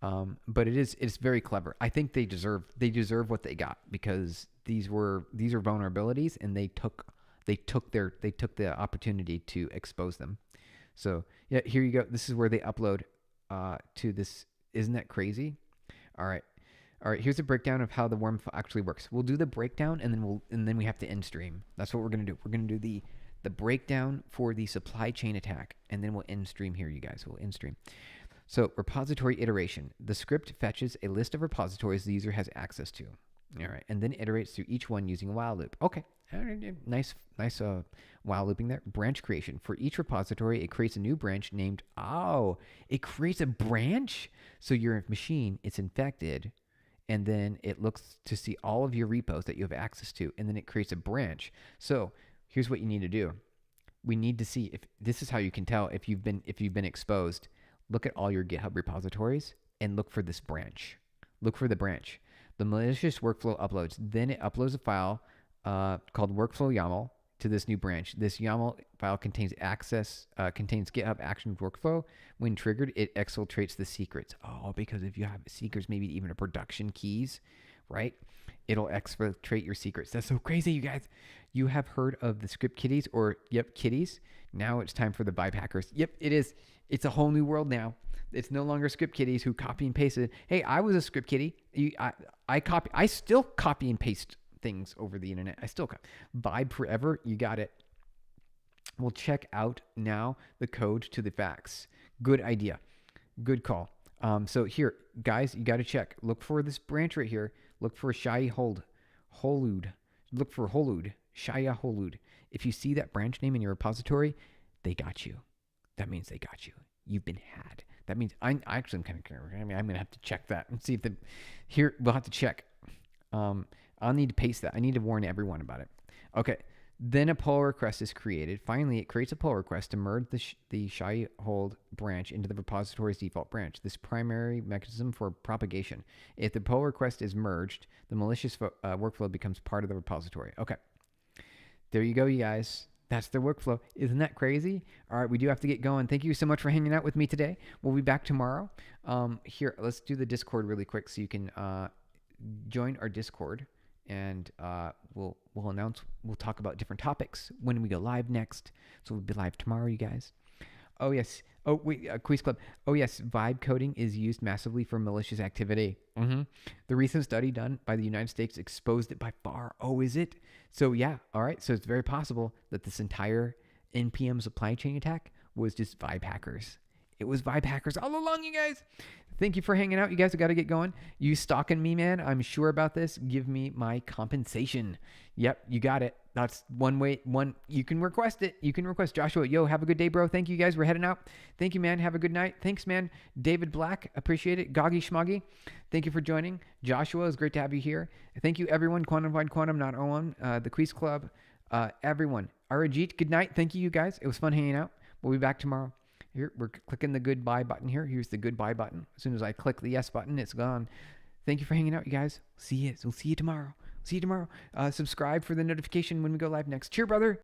But it's very clever. I think they deserve what they got, because these are vulnerabilities, and they took the opportunity to expose them. So yeah, here you go. This is where they upload to this. Isn't that crazy? All right. All right, here's a breakdown of how the worm actually works. We'll do the breakdown and then we have to end stream. That's what we're going to do. We're going to do the breakdown for the supply chain attack, and then we'll end stream here, you guys. We'll end stream. So, repository iteration. The script fetches a list of repositories the user has access to. All right, and then iterates through each one using a while loop. Okay, nice while looping there. Branch creation. For each repository, it creates a new branch named, it creates a branch? So your machine, it's infected, and then it looks to see all of your repos that you have access to, and then it creates a branch. So here's what you need to do. We need to see if this is how you can tell if you've been exposed. Look at all your GitHub repositories and look for this branch. Look for the branch. The malicious workflow uploads. Then it uploads a file called workflow YAML to this new branch. This YAML file contains GitHub Actions workflow. When triggered, it exfiltrates the secrets. Because if you have secrets, maybe even a production keys, right? It'll exfiltrate your secrets. That's so crazy, you guys. You have heard of the script kiddies kitties. Now it's time for the vibe hackers. Yep, it is. It's a whole new world now. It's no longer script kiddies who copy and paste it. Hey, I was a script kiddie. I still copy and paste things over the internet. I still vibe forever. You got it. We'll check out now the code to the facts. Good idea. Good call. So here, guys, you got to check. Look for this branch right here. Look for Shai Holud. Look for Holud. Shia Holud. If you see that branch name in your repository, they got you. That means they got you. You've been had. That means I'm kind of curious. I'm going to have to check that and see if here we'll have to check. I'll need to paste that. I need to warn everyone about it. Okay. Then a pull request is created. Finally, it creates a pull request to merge the Shai hold branch into the repository's default branch. This primary mechanism for propagation. If the pull request is merged, the malicious workflow becomes part of the repository. Okay. There you go, you guys. That's the workflow. Isn't that crazy? All right, we do have to get going. Thank you so much for hanging out with me today. We'll be back tomorrow. Here, let's do the Discord really quick so you can join our Discord, and we'll talk about different topics when we go live next. So we'll be live tomorrow, you guys. Oh, yes. Oh, wait, Quiz Club. Oh, yes, vibe coding is used massively for malicious activity. The recent study done by the United States exposed it by far. Oh, is it? So, yeah. All right. So it's very possible that this entire NPM supply chain attack was just vibe hackers. It was vibe hackers all along, you guys. Thank you for hanging out. You guys have got to get going. You stalking me, man. I'm sure about this. Give me my compensation. Yep, you got it. That's one way. You can request it. You can request Joshua. Yo, have a good day, bro. Thank you, guys. We're heading out. Thank you, man. Have a good night. Thanks, man. David Black, appreciate it. Goggy Schmoggy, thank you for joining. Joshua, it's great to have you here. Thank you, everyone. Quantum, not OM. The Quiz Club, everyone. Arajit, good night. Thank you, guys. It was fun hanging out. We'll be back tomorrow. Here, we're clicking the goodbye button here. Here's the goodbye button. As soon as I click the yes button, it's gone. Thank you for hanging out, you guys. We'll see you tomorrow. Subscribe for the notification when we go live next. Cheer, brother.